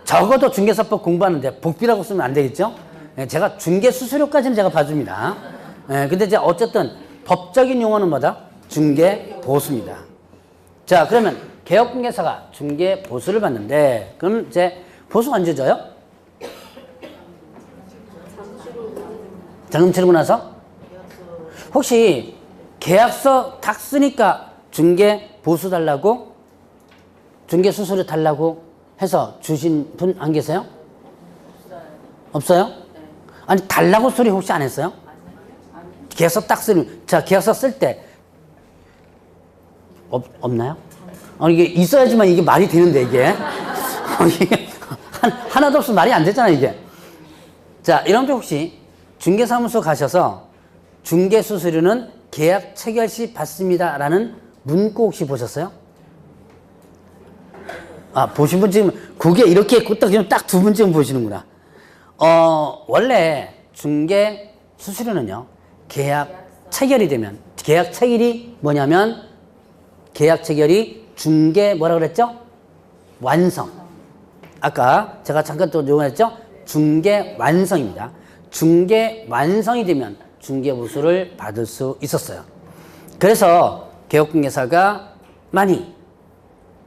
적어도 중개사법 공부하는데 복비라고 쓰면 안 되겠죠? 제가 중개 수수료까지는 제가 봐줍니다. 근데 이제 어쨌든 법적인 용어는 뭐다? 중개 보수입니다. 자, 그러면 개업공개사가 중개 보수를 받는데 그럼 이제 보수가 언제 줘요? 자금 치르고 나서? 혹시 계약서 딱 쓰니까 중개 보수 달라고? 중개 수수료 달라고 해서 주신 분 안 계세요? 없어요? 아니 달라고 소리 혹시 안 했어요? 계약서 딱 쓰는, 자, 계약서 쓸 때 없나요? 이게 있어야지만 이게 말이 되는데, 이게. 이게 하나도 없으면 말이 안 되잖아, 이게. 자, 여러분들 혹시 중개사무소 가셔서 중개수수료는 계약 체결 시 받습니다. 라는 문구 혹시 보셨어요? 보신 분 지금 그게 이렇게 딱 두 분 지금 보시는구나. 원래 중개 수수료는요, 계약 체결이 되면, 계약 체결이 뭐냐면, 계약 체결이 중개 뭐라 그랬죠? 완성. 아까 제가 잠깐 또 요구했죠? 중개 완성입니다. 중개 완성이 되면 중개보수를 받을 수 있었어요. 그래서 개업공개사가 많이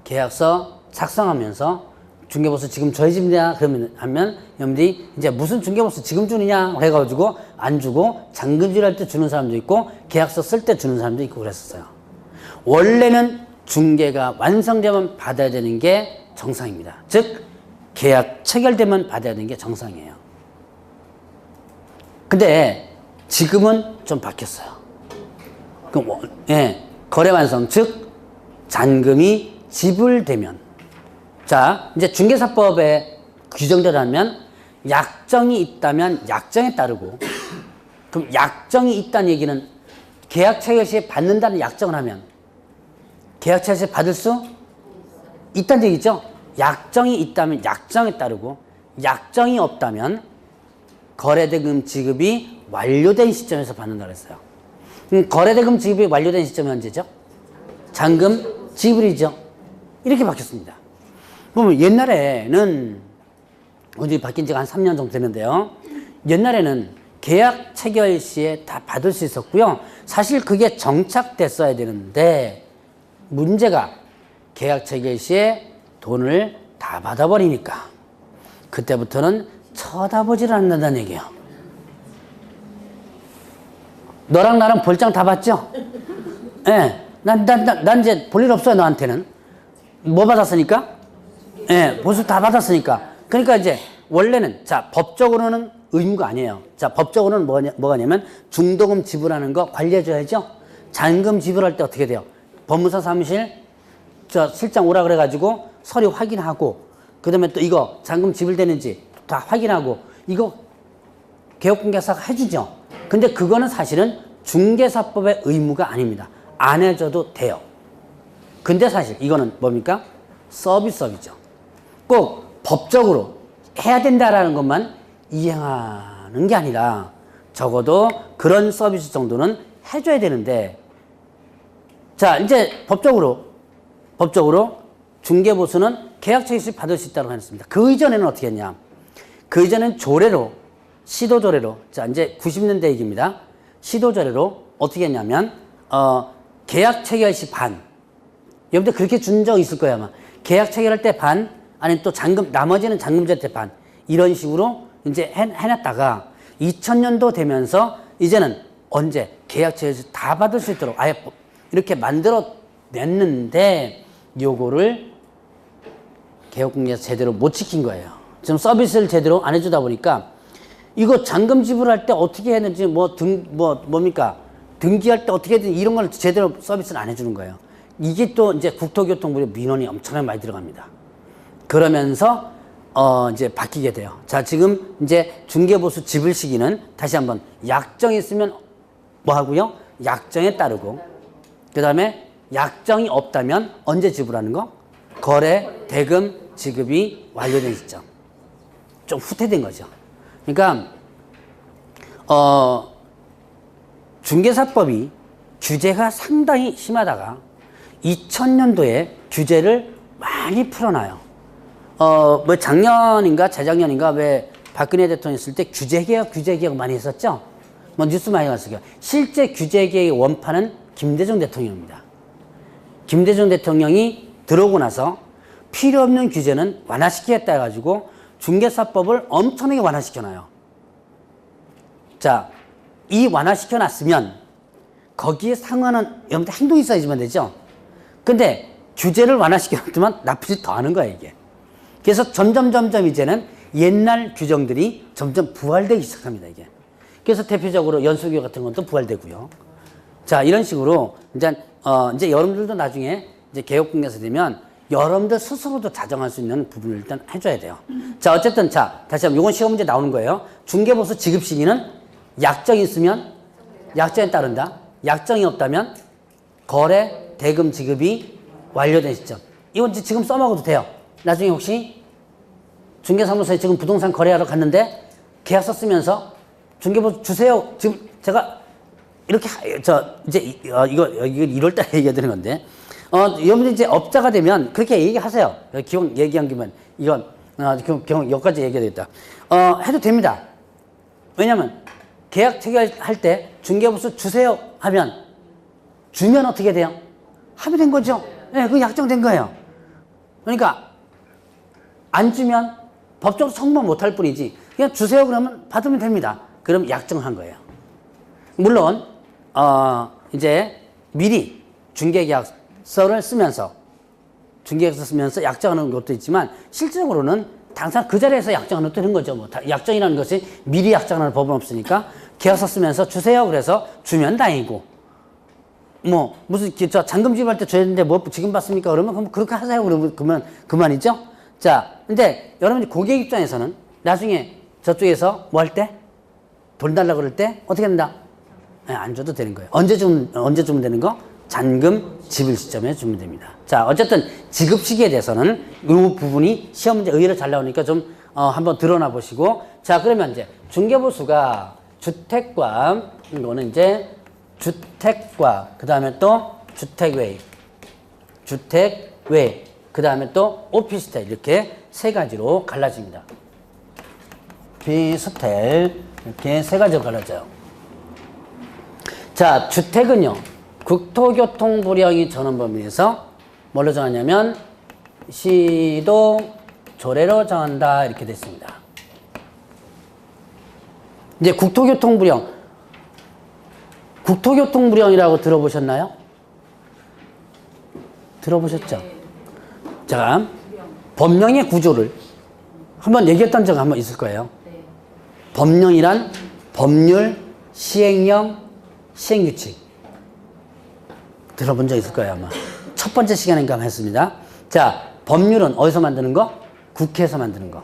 계약서 작성하면서 중개보수 지금 줘야 집니다. 그러면 하면 여러분들이 이제 무슨 중개보수 지금 주느냐 해가지고 안 주고 잔금질 할 때 주는 사람도 있고 계약서 쓸 때 주는 사람도 있고 그랬었어요. 원래는 중개가 완성되면 받아야 되는 게 정상입니다. 즉 계약 체결되면 받아야 되는 게 정상이에요. 근데 지금은 좀 바뀌었어요. 거래 완성, 즉 잔금이 지불되면, 자, 이제 중개사법에 규정되려면 약정이 있다면 약정에 따르고, 그럼 약정이 있다는 얘기는 계약 체결 시에 받는다는 약정을 하면 계약 체결 시에 받을 수 있다는 얘기죠. 약정이 있다면 약정에 따르고, 약정이 없다면 거래대금 지급이 완료된 시점에서 받는다고 했어요. 거래대금 지급이 완료된 시점이 언제죠? 잔금 지불이죠. 이렇게 바뀌었습니다. 그러면 옛날에는, 어디 바뀐 지가 한 3년 정도 됐는데요. 옛날에는 계약 체결 시에 다 받을 수 있었고요. 사실 그게 정착됐어야 되는데, 문제가 계약 체결 시에 돈을 다 받아버리니까 그때부터는 쳐다보질 않는다는 얘기예요. 너랑 나랑 볼장 다 받죠? 예. 난 이제 볼 일 없어요, 너한테는. 뭐 받았으니까? 예, 보수 다 받았으니까. 그러니까 이제 원래는, 자, 법적으로는 의무가 아니에요. 자, 법적으로는 뭐가냐면 중도금 지불하는 거 관리해줘야죠. 잔금 지불할 때 어떻게 돼요? 법무사 사무실 실장 오라 그래가지고 서류 확인하고, 그 다음에 또 이거 잔금 지불되는지 다 확인하고, 이거 개업공개사가 해주죠. 근데 그거는 사실은 중개사법의 의무가 아닙니다. 안 해줘도 돼요. 근데 사실 이거는 뭡니까? 서비스업이죠. 꼭 법적으로 해야 된다라는 것만 이행하는 게 아니라 적어도 그런 서비스 정도는 해줘야 되는데, 자, 이제 법적으로 중개보수는 계약 체결 시 받을 수 있다고 했습니다. 그 이전에는 어떻게 했냐? 그 이전엔 조례로, 시도조례로, 자, 이제 90년대 얘기입니다. 시도조례로 어떻게 했냐면, 계약 체결 시 반. 여러분들 그렇게 준 적 있을 거예요, 아마. 계약 체결할 때 반, 아니면 또 나머지는 잔금질 때 반. 이런 식으로 이제 해놨다가 2000년도 되면서 이제는 언제 계약 체결 시 다 받을 수 있도록 아예 이렇게 만들어 냈는데, 요거를 개업공개에서 제대로 못 지킨 거예요. 지금 서비스를 제대로 안 해주다 보니까 이거 잔금 지불할 때 어떻게 했는지 뭡니까? 등기할 때 어떻게 했는지 이런 걸 제대로 서비스를 안 해주는 거예요. 이게 또 이제 국토교통부의 민원이 엄청나게 많이 들어갑니다. 그러면서 이제 바뀌게 돼요. 자, 지금 이제 중개보수 지불 시기는 다시 한번 약정이 있으면 뭐 하고요? 약정에 따르고, 그 다음에 약정이 없다면 언제 지불하는 거? 거래 대금 지급이 완료된 시점. 좀 후퇴된 거죠. 그러니까 중개사법이 규제가 상당히 심하다가 2000년도에 규제를 많이 풀어놔요. 뭐 작년인가 재작년인가 왜 박근혜 대통령 있을 때 규제 개혁 많이 했었죠? 뭐 뉴스 많이 났어요. 실제 규제 개혁의 원판은 김대중 대통령입니다. 김대중 대통령이 들어오고 나서 필요 없는 규제는 완화시키겠다 해가지고 중개사법을 엄청나게 완화시켜놔요. 자, 이 완화시켜놨으면 거기에 상관한 여러분들 행동이 있어야지만 되죠. 근데 규제를 완화시켜놨지만 나쁜 짓 더 하는 거야, 이게. 그래서 점점 이제는 옛날 규정들이 점점 부활되기 시작합니다, 이게. 그래서 대표적으로 연수규 같은 것도 부활되고요. 자, 이런 식으로 이제 여러분들도 나중에 이제 개혁국에서 되면 여러분들 스스로도 자정할 수 있는 부분을 일단 해줘야 돼요. 자, 어쨌든 자, 다시 한번 이건 시험 문제 나오는 거예요. 중개보수 지급 시기는 약정이 있으면 약정에 따른다. 약정이 없다면 거래 대금 지급이 완료된 시점. 이건 지금 써먹어도 돼요. 나중에 혹시 중개사무소에 지금 부동산 거래하러 갔는데 계약서 쓰면서 중개보수 주세요. 지금 제가 이렇게 이제 이거 1월 달에 얘기해 드리는 건데 여러분들 이제 업자가 되면 그렇게 얘기하세요. 기왕 얘기한 김에 이건 여기까지 얘기해야겠다. 해도 됩니다. 왜냐면 계약 체결할 때 중개보수 주세요 하면 주면 어떻게 돼요? 합의된 거죠. 네, 그 약정된 거예요. 그러니까 안 주면 법적으로 청구 못 할 뿐이지 그냥 주세요 그러면 받으면 됩니다. 그럼 약정한 거예요. 물론 이제 미리 중개계약서를 쓰면서 약정하는 것도 있지만 실질적으로는 당장 그 자리에서 약정하는 것도 되는 거죠. 뭐 약정이라는 것이 미리 약정하는 법은 없으니까 계약서 쓰면서 주세요 그래서 주면 다행이고 뭐 무슨 저 잔금 지급할 때 줘야 되는데 뭐 지금 받습니까? 그러면 그렇게 하세요. 그러면 그만이죠. 자, 근데 여러분이 고객 입장에서는 나중에 저쪽에서 뭐 할 때 돈 달라고 그럴 때 어떻게 된다? 네, 안 줘도 되는 거예요. 언제 주면 되는 거? 잔금 지불 시점에 주면 됩니다. 자, 어쨌든 지급 시기에 대해서는 이 부분이 시험 문제 의외로 잘 나오니까 좀 한번 드러나 보시고 자, 그러면 이제 중개보수가 주택과 이거는 이제 주택과 그 다음에 또 주택외 그 다음에 또 오피스텔 이렇게 세 가지로 갈라집니다. 오피스텔 이렇게 세 가지로 갈라져요. 자, 주택은요 국토교통부령이 전원 범위에서 뭘로 정하냐면 시도 조례로 정한다 이렇게 됐습니다. 이제 국토교통부령이라고 들어보셨나요? 들어보셨죠? 자, 법령의 구조를 한번 얘기했던 적 한번 있을 거예요. 법령이란 법률, 시행령, 시행규칙 들어본 적 있을 거예요 아마. 첫 번째 시간인가 했습니다. 자, 법률은 어디서 만드는 거? 국회에서 만드는 거.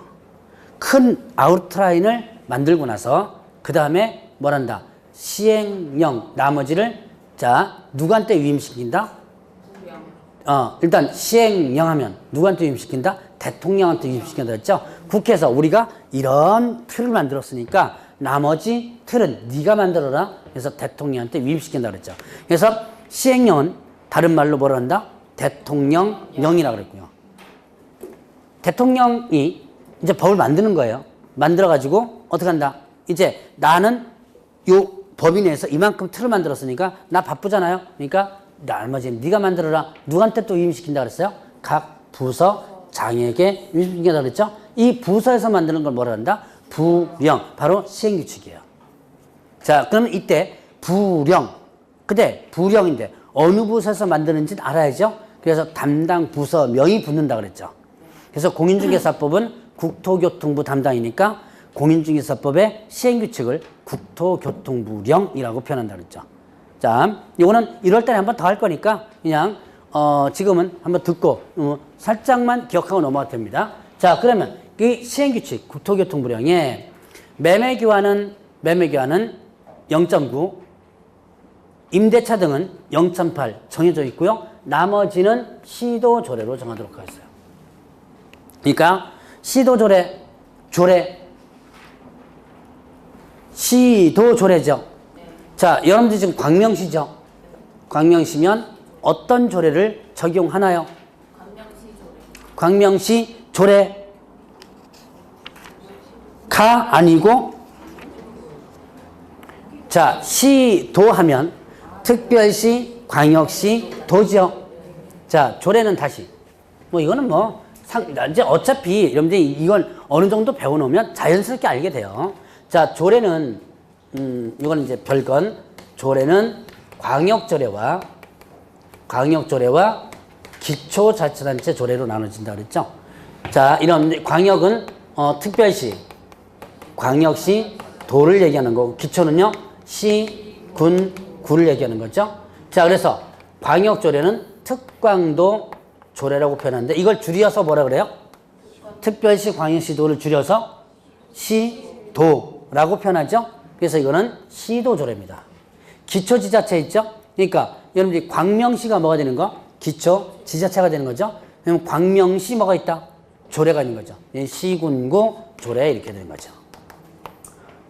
큰 아웃라인을 만들고 나서 그 다음에 뭘 한다? 시행령 나머지를 자 누구한테 위임시킨다? 일단 시행령 하면 누구한테 위임시킨다? 대통령한테 위임시킨다 했죠? 국회에서 우리가 이런 틀을 만들었으니까 나머지 틀은 네가 만들어라. 그래서 대통령한테 위임시킨다 그랬죠. 그래서 시행령은 다른 말로 뭐라 한다? 대통령령이라고 그랬고요. 대통령이 이제 법을 만드는 거예요. 만들어가지고 어떻게 한다? 이제 나는 요 법인 내에서 이만큼 틀을 만들었으니까 나 바쁘잖아요. 그러니까 나머지 네가 만들어라. 누구한테 또 위임시킨다 그랬어요? 각 부서장에게 위임시킨다 그랬죠? 이 부서에서 만드는 걸 뭐라 한다? 부령. 바로 시행규칙이에요. 자, 그러면 이때 부령. 근데 부령인데 어느 부서에서 만드는지는 알아야죠? 그래서 담당 부서명이 붙는다 그랬죠. 그래서 공인중개사법은 국토교통부 담당이니까 공인중개사법의 시행규칙을 국토교통부령이라고 표현한다 그랬죠. 자, 이거는 1월달에 한 번 더 할 거니까 그냥 지금은 한번 듣고 살짝만 기억하고 넘어가도 됩니다. 자, 그러면 이 시행규칙 국토교통부령에 매매교환은 0.9, 임대차 등은 0.8 정해져 있고요. 나머지는 시도조례로 정하도록 하겠어요. 그러니까 시도조례, 시도조례죠. 자, 여러분들 지금 광명시죠? 광명시면 어떤 조례를 적용하나요? 광명시 조례가 아니고 자, 시도하면 특별시, 광역시, 도죠. 자, 조례는 다시 뭐 이거는 뭐 이제 어차피 여러분들이 이걸 어느 정도 배워놓으면 자연스럽게 알게 돼요. 자, 조례는 이건 이제 별건. 조례는 광역조례와 기초자치단체 조례로 나눠진다 그랬죠. 자, 이런 광역은 특별시, 광역시, 도를 얘기하는 거고 기초는요 시, 군, 구를 얘기하는 거죠. 자, 그래서 광역조례는 특광도 조례라고 표현하는데 이걸 줄여서 뭐라 그래요? 특별시, 광역시도를 줄여서 시도라고 표현하죠. 그래서 이거는 시도조례입니다. 기초지자체 있죠? 그러니까 여러분들이 광명시가 뭐가 되는 거? 기초지자체가 되는 거죠. 그럼 광명시 뭐가 있다? 조례가 있는 거죠. 시군구 조례 이렇게 되는 거죠.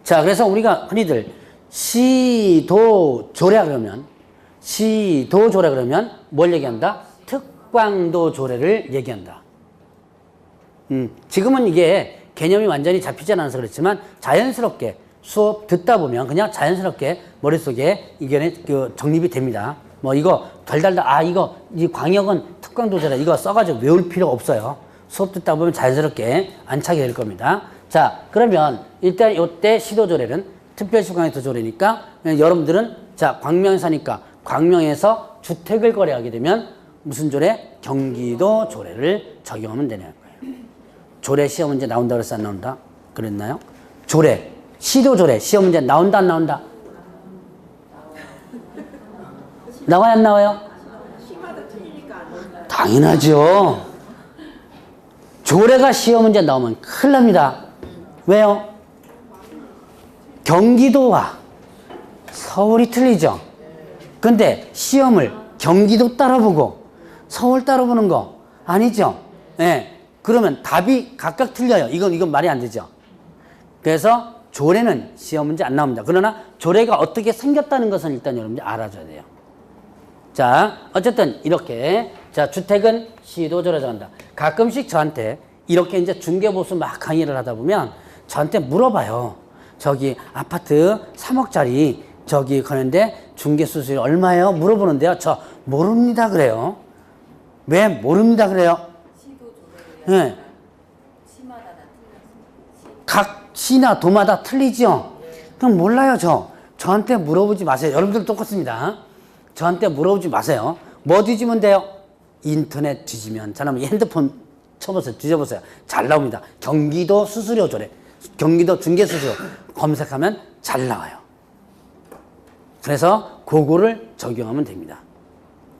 자, 그래서 우리가 흔히들 시도조례 그러면 뭘 얘기한다? 특광도 조례를 얘기한다. 지금은 이게 개념이 완전히 잡히지 않아서 그렇지만 자연스럽게 수업 듣다 보면 그냥 자연스럽게 머릿속에 이게 정립이 됩니다. 뭐 이거 달달달 이거 이 광역은 특광도 조례 이거 써가지고 외울 필요 없어요. 수업 듣다 보면 자연스럽게 안착이 될 겁니다. 자, 그러면 일단 이때 시도조례는 특별시 광역도 조례니까 여러분들은 자 광명에 사니까 광명에서 주택을 거래하게 되면 무슨 조례? 경기도 조례를 적용하면 되는 거예요. 조례 시험 문제 나온다 그랬어 안 나온다? 그랬나요? 조례, 시도조례 시험 문제 나온다 안 나온다? 나와요 안 나와요? 당연하죠. 조례가 시험 문제 나오면 큰일 납니다. 왜요? 경기도와 서울이 틀리죠. 근데 시험을 경기도 따라보고 서울 따라보는 거 아니죠. 네. 그러면 답이 각각 틀려요. 이건 말이 안 되죠. 그래서 조례는 시험 문제 안 나옵니다. 그러나 조례가 어떻게 생겼다는 것은 일단 여러분들이 알아줘야 돼요. 자, 어쨌든 이렇게 자 주택은 시도조례 정한다. 가끔씩 저한테 이렇게 이제 중개보수 막 강의를 하다 보면 저한테 물어봐요. 저기 아파트 3억짜리 저기 가는데 중개수수료 얼마예요? 물어보는데요. 저 모릅니다 그래요. 왜 모릅니다 그래요? 네. 각 시나 도마다 틀리죠? 그럼 몰라요 저한테 물어보지 마세요. 여러분들 똑같습니다. 저한테 물어보지 마세요. 뭐 뒤지면 돼요? 인터넷 뒤지면 저는 핸드폰 쳐보세요. 뒤져보세요. 잘 나옵니다. 경기도 수수료 조례, 경기도 중개수수료 검색하면 잘 나와요. 그래서 그거를 적용하면 됩니다.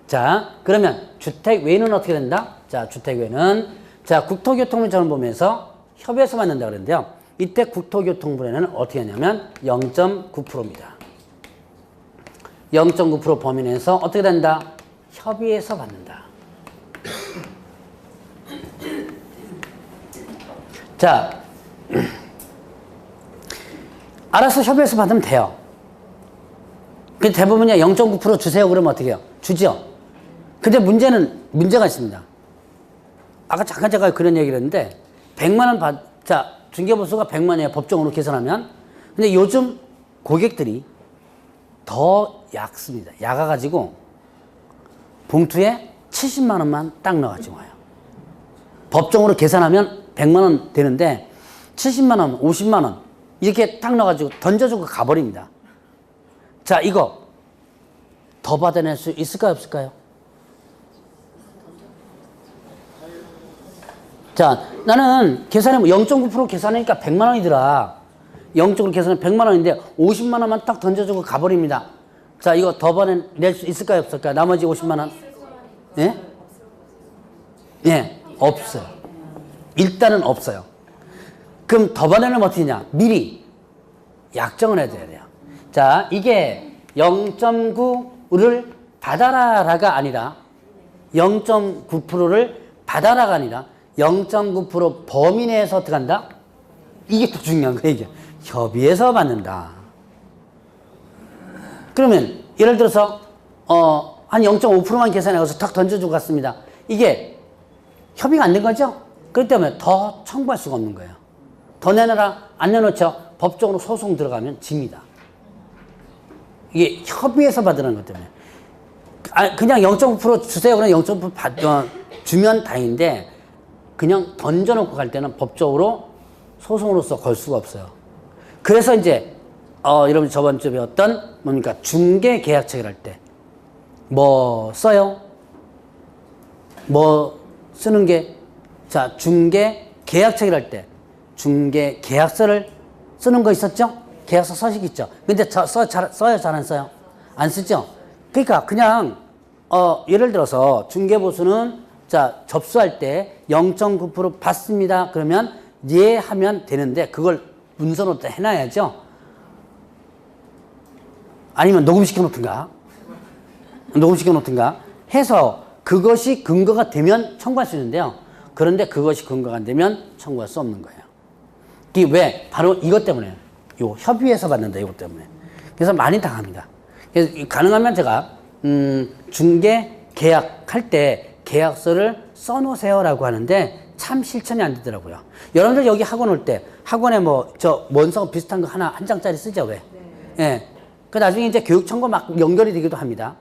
자, 그러면 주택 외에는 어떻게 된다? 자, 주택 외에는 자 국토교통부를 보면서 협의해서 만든다 그랬는데요. 이때 국토교통부에는 어떻게 하냐면 0.9%입니다. 0.9% 범위 내에서 어떻게 된다? 협의해서 받는다. 자, 알아서 협의해서 받으면 돼요. 근데 대부분이 0.9% 주세요 그러면 어떻게 해요? 주죠. 근데 문제가 있습니다. 아까 잠깐 제가 그런 얘기를 했는데 100만 원 자, 중개보수가 100만 원이에요. 법정으로 계산하면. 근데 요즘 고객들이 더 얕습니다. 얕아가지고 봉투에 70만 원만 딱 넣어가지고 와요. 법정으로 계산하면 100만 원 되는데 70만 원, 50만 원 이렇게 딱 넣어가지고 던져주고 가버립니다. 자, 이거 더 받아낼 수 있을까요? 없을까요? 자, 나는 계산해 0.9% 계산하니까 100만 원이더라. 0.9% 계산하면 100만 원인데 50만 원만 딱 던져주고 가버립니다. 자, 이거 더 받아낼 수 있을까요? 없을까요? 나머지 50만 원? 예? 예, 없어요. 일단은 없어요. 그럼 더 받아내면 어떻게 하냐? 미리 약정을 해줘야 돼요. 자, 이게 0.9를 받아라가 아니라 0.9%를 받아라가 아니라 0.9% 범위 내에서 어떻게 한다? 이게 더 중요한 거예요. 이게 협의해서 받는다. 그러면 예를 들어서 한 0.5%만 계산해서 탁 던져주고 갔습니다. 이게 협의가 안 된 거죠? 그렇기 때문에 더 청구할 수가 없는 거예요. 더 내놔라, 안 내놓죠? 법적으로 소송 들어가면 집니다. 이게 협의해서 받으라는 것 때문에. 그냥 0.9% 주세요. 그러면 0.9% 주면 다행인데 그냥 던져놓고 갈 때는 법적으로 소송으로서 걸 수가 없어요. 그래서 이제 여러분 저번 주에 배웠던 뭡니까? 중개 계약 체결할 때 뭐 써요? 뭐 쓰는 게 자 중개 계약 체결할 때 중개 계약서를 쓰는 거 있었죠? 계약서 서식 있죠? 근데 써요? 잘 안 써요? 안 쓰죠? 그러니까 그냥 예를 들어서 중개보수는 자, 접수할 때 0.9% 받습니다. 그러면 예 하면 되는데 그걸 문서로 해놔야죠. 아니면 녹음시켜 놓든가 해서 그것이 근거가 되면 청구할 수 있는데요. 그런데 그것이 근거가 안 되면 청구할 수 없는 거예요. 이게 왜? 바로 이것 때문에. 요 협의해서 받는다. 이것 때문에. 그래서 많이 당합니다. 그래서 가능하면 제가 중개 계약할 때 계약서를 써놓으세요라고 하는데 참 실천이 안 되더라고요. 여러분들 여기 학원 올 때 학원에 뭐 저 원서 비슷한 거 한 장짜리 쓰죠 왜? 네. 예. 그 나중에 이제 교육 청구 막 연결이 되기도 합니다.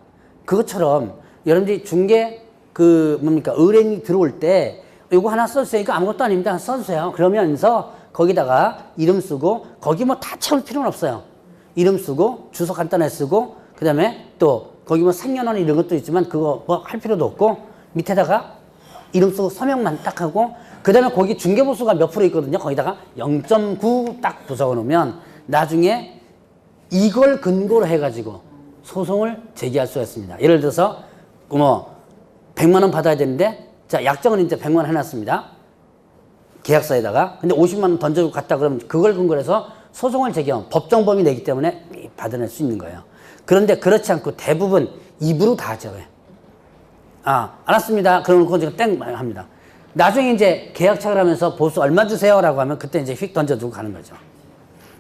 그것처럼 여러분들이 중개 의뢰인이 들어올 때 이거 하나 써주세요. 이거 아무것도 아닙니다. 써주세요. 그러면서 거기다가 이름 쓰고 거기 뭐 다 채울 필요는 없어요. 이름 쓰고 주소 간단하게 쓰고 그 다음에 또 거기 뭐 생년월일 이런 것도 있지만 그거 뭐 할 필요도 없고 밑에다가 이름 쓰고 서명만 딱 하고 그 다음에 거기 중개보수가 몇 프로 있거든요. 거기다가 0.9 딱 부숴 놓으면 나중에 이걸 근거로 해가지고 소송을 제기할 수가 있습니다. 예를 들어서 뭐 100만 원 받아야 되는데 자 약정은 이제 100만 원 해놨습니다. 계약서에다가 근데 50만 원 던져주고 갔다 그러면 그걸 근거로 해서 소송을 제기하면 법정 범위 내기 때문에 받아낼 수 있는 거예요. 그런데 그렇지 않고 대부분 입으로 다 하죠. 왜? 알았습니다. 그러면 그건 제가 땡 합니다. 나중에 이제 계약 체결하면서 보수 얼마 주세요라고 하면 그때 이제 휙 던져두고 가는 거죠.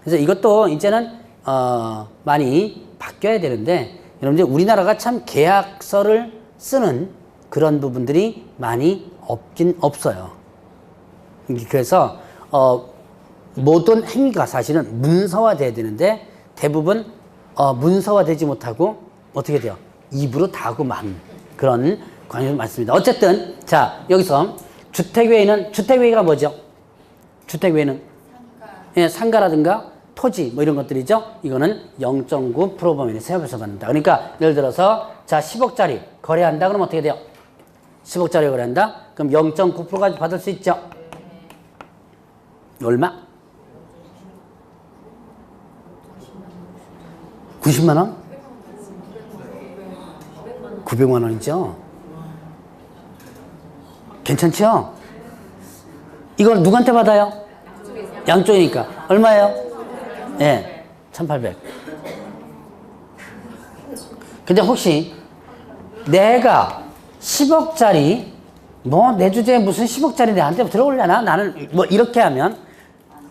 그래서 이것도 이제는 많이 바뀌어야 되는데 여러분들 우리나라가 참 계약서를 쓰는 그런 부분들이 많이 없긴 없어요. 그래서 모든 행위가 사실은 문서화돼야 되는데 대부분 문서화되지 못하고 어떻게 돼요? 입으로 다 하고 만 그런 관심이 많습니다. 어쨌든 자 여기서 주택외에가 뭐죠? 주택외에는 예, 상가라든가 토지 뭐 이런 것들이죠. 이거는 0.9% 범위 세협에서 받는다. 그러니까 예를 들어서 자 10억짜리 거래한다 그러면 어떻게 돼요? 10억짜리 거래한다? 그럼 0.9%까지 받을 수 있죠. 얼마? 90만 원? 900만 원이죠. 괜찮죠? 이걸 누구한테 받아요? 양쪽이니까. 얼마예요? 예, 네, 1,800. 근데 혹시 내가 10억짜리 뭐 내 주제에 무슨 10억짜리 내한테 들어올려나? 나는 뭐 이렇게 하면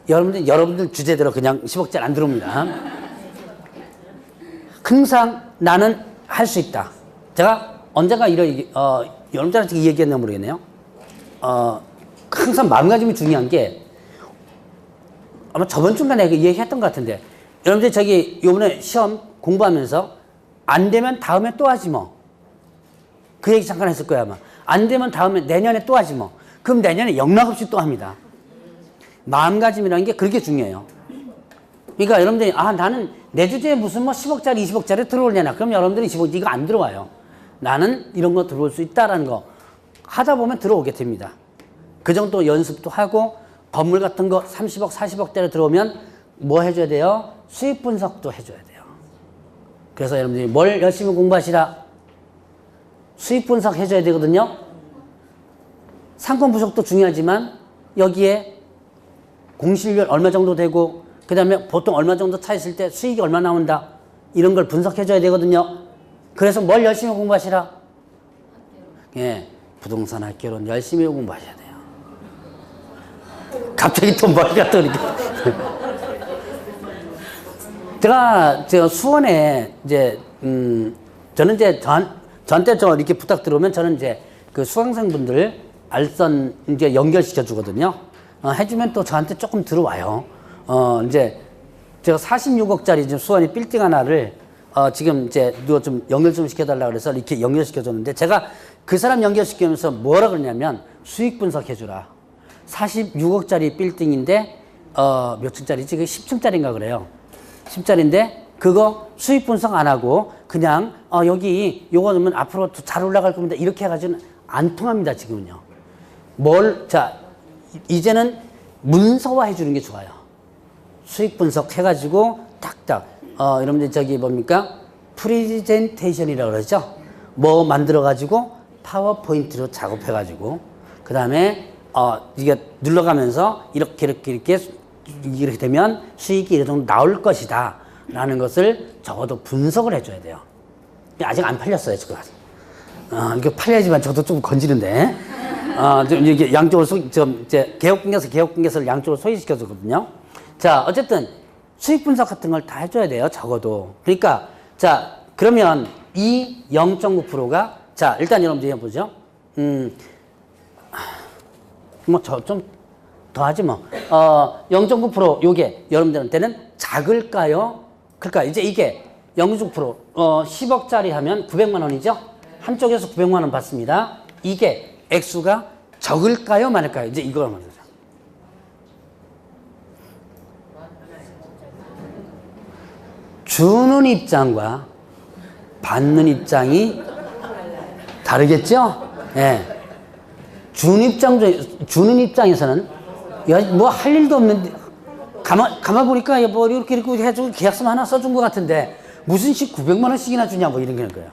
여러분들 주제대로 그냥 10억짜리 안 들어옵니다. 항상 나는 할 수 있다. 제가 언젠가 여러분들한테 이 얘기했나 모르겠네요. 항상 마음가짐이 중요한 게 아마 저번 주인가 내가 얘기했던 것 같은데 여러분들 저기 요번에 시험 공부하면서 안 되면 다음에 또 하지 뭐. 그 얘기 잠깐 했을 거야 아마. 안 되면 다음에 내년에 또 하지 뭐. 그럼 내년에 영락없이 또 합니다. 마음가짐이라는 게 그렇게 중요해요. 그러니까 여러분들이 나는 내 주제에 무슨 뭐 10억짜리 20억짜리 들어올려나 그럼 여러분들이 20억 이거 안 들어와요. 나는 이런 거 들어올 수 있다라는 거 하다 보면 들어오게 됩니다. 그 정도 연습도 하고 건물 같은 거 30억 40억대로 들어오면 뭐 해줘야 돼요? 수익 분석도 해줘야 돼요. 그래서 여러분들이 뭘 열심히 공부하시라? 수익 분석 해줘야 되거든요. 상권 부족도 중요하지만 여기에 공실률 얼마 정도 되고 그 다음에 보통 얼마 정도 차 있을 때 수익이 얼마 나온다 이런 걸 분석해줘야 되거든요. 그래서 뭘 열심히 공부하시라? 예, 부동산 학교론 열심히 공부하셔야 돼요. 갑자기 또 머리가 또 이렇게. 제가 수원에 이제 저는 이제 저한테 저 이렇게 부탁 들어오면 저는 이제 그 수강생분들 알선 이제 연결시켜 주거든요. 해주면 또 저한테 조금 들어와요. 이제 제가 46억짜리 지금 수원이 빌딩 하나를 지금 이제 누가 좀 연결 좀 시켜달라고 그래서 이렇게 연결시켜 줬는데 제가 그 사람 연결시키면서 뭐라 그러냐면 수익 분석해 주라. 46억짜리 빌딩인데 몇 층짜리지? 그게 10층짜리인가 그래요. 10짜리인데 그거 수익 분석 안 하고 그냥 여기 요거 넣으면 앞으로 잘 올라갈 겁니다. 이렇게 해가지고는 안 통합니다. 지금은요. 자 이제는 문서화 해주는 게 좋아요. 수익 분석 해가지고 딱딱 여러분들 저기 뭡니까? 프레젠테이션이라고 그러죠. 뭐 만들어가지고 파워포인트로 작업해가지고 그 다음에 이게 눌러가면서 이렇게 되면 수익이 이런 정도 나올 것이다 라는 것을 적어도 분석을 해줘야 돼요. 아직 안 팔렸어요 지금. 이렇게 팔려야지만 저도 좀 건지는데 좀 이게 양쪽으로 이제 개혁분계서를 양쪽으로 소위시켜주거든요. 자, 어쨌든 수익 분석 같은 걸 다 해줘야 돼요, 적어도. 그러니까, 자, 그러면 이 0.9%가, 자, 일단 여러분들 해보죠. 뭐, 좀 더 하지 뭐. 0.9% 요게 여러분들한테는 작을까요? 그러니까 이제 이게 0.9%, 10억짜리 하면 900만 원이죠? 한쪽에서 900만 원 받습니다. 이게 액수가 적을까요? 많을까요? 이제 이걸 말이죠. 주는 입장과 받는 입장이 다르겠죠? 예. 네. 주는 입장에서는, 야, 뭐 할 일도 없는데, 가만 보니까 뭐 이렇게 해주고 계약서 하나 써준 것 같은데, 무슨 식 900만 원씩이나 주냐, 뭐 이런 거예요.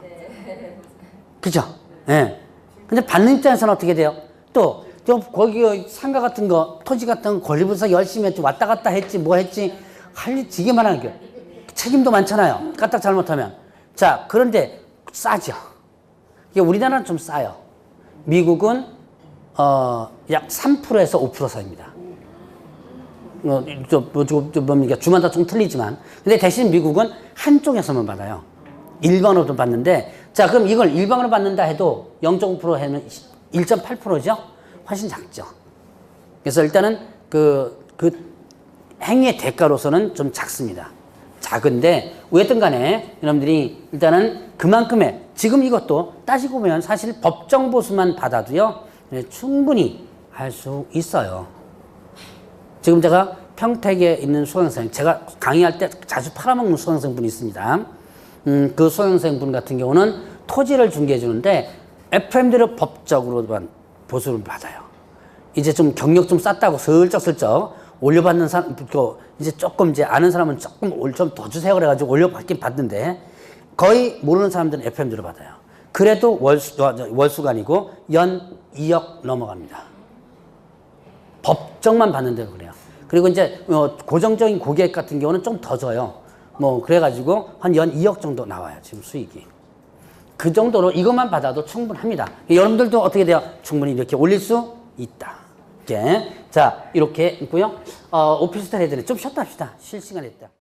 그죠? 예. 네. 근데 받는 입장에서는 어떻게 돼요? 또, 거기 상가 같은 거, 토지 같은 거 권리 분석 열심히 했지, 왔다 갔다 했지, 뭐 했지, 할 일 되게 많아요. 책임도 많잖아요. 까딱 잘못하면. 자, 그런데 싸죠. 이게 우리나라는 좀 싸요. 미국은 약 3%에서 5% 사이입니다. 뭡니까? 주마다 좀 틀리지만. 근데 대신 미국은 한쪽에서만 받아요. 일반으로도 받는데, 자, 그럼 이걸 일반으로 받는다 해도 0.5% 하면 1.8%죠? 훨씬 작죠. 그래서 일단은 그 행위의 대가로서는 좀 작습니다. 작은데, 어쨌든 간에 여러분들이 일단은 그만큼의, 지금 이것도 따지고 보면 사실 법정 보수만 받아도요, 충분히 할 수 있어요. 지금 제가 평택에 있는 수강생, 제가 강의할 때 자주 팔아먹는 수강생분이 있습니다. 그 수강생분 같은 경우는 토지를 중개해 주는데 FM대로 법적으로만 보수를 받아요. 이제 좀 경력 좀 쌓다고 슬쩍슬쩍 올려받는 사람, 이제 조금 이제 아는 사람은 조금 좀 더 주세요 그래가지고 올려받긴 받는데 거의 모르는 사람들은 FM대로 받아요. 그래도 월수가 아니고 연 2억 넘어갑니다. 법정만 받는데도 그래요. 그리고 이제 고정적인 고객 같은 경우는 좀 더 줘요. 뭐 그래가지고 한 연 2억 정도 나와요. 지금 수익이. 그 정도로 이것만 받아도 충분합니다. 여러분들도 어떻게 돼요? 충분히 이렇게 올릴 수 있다. 이렇게. 자, 이렇게 있고요. 오피스텔 해드네. 좀 쉬었다 합시다. 쉴 시간 있다.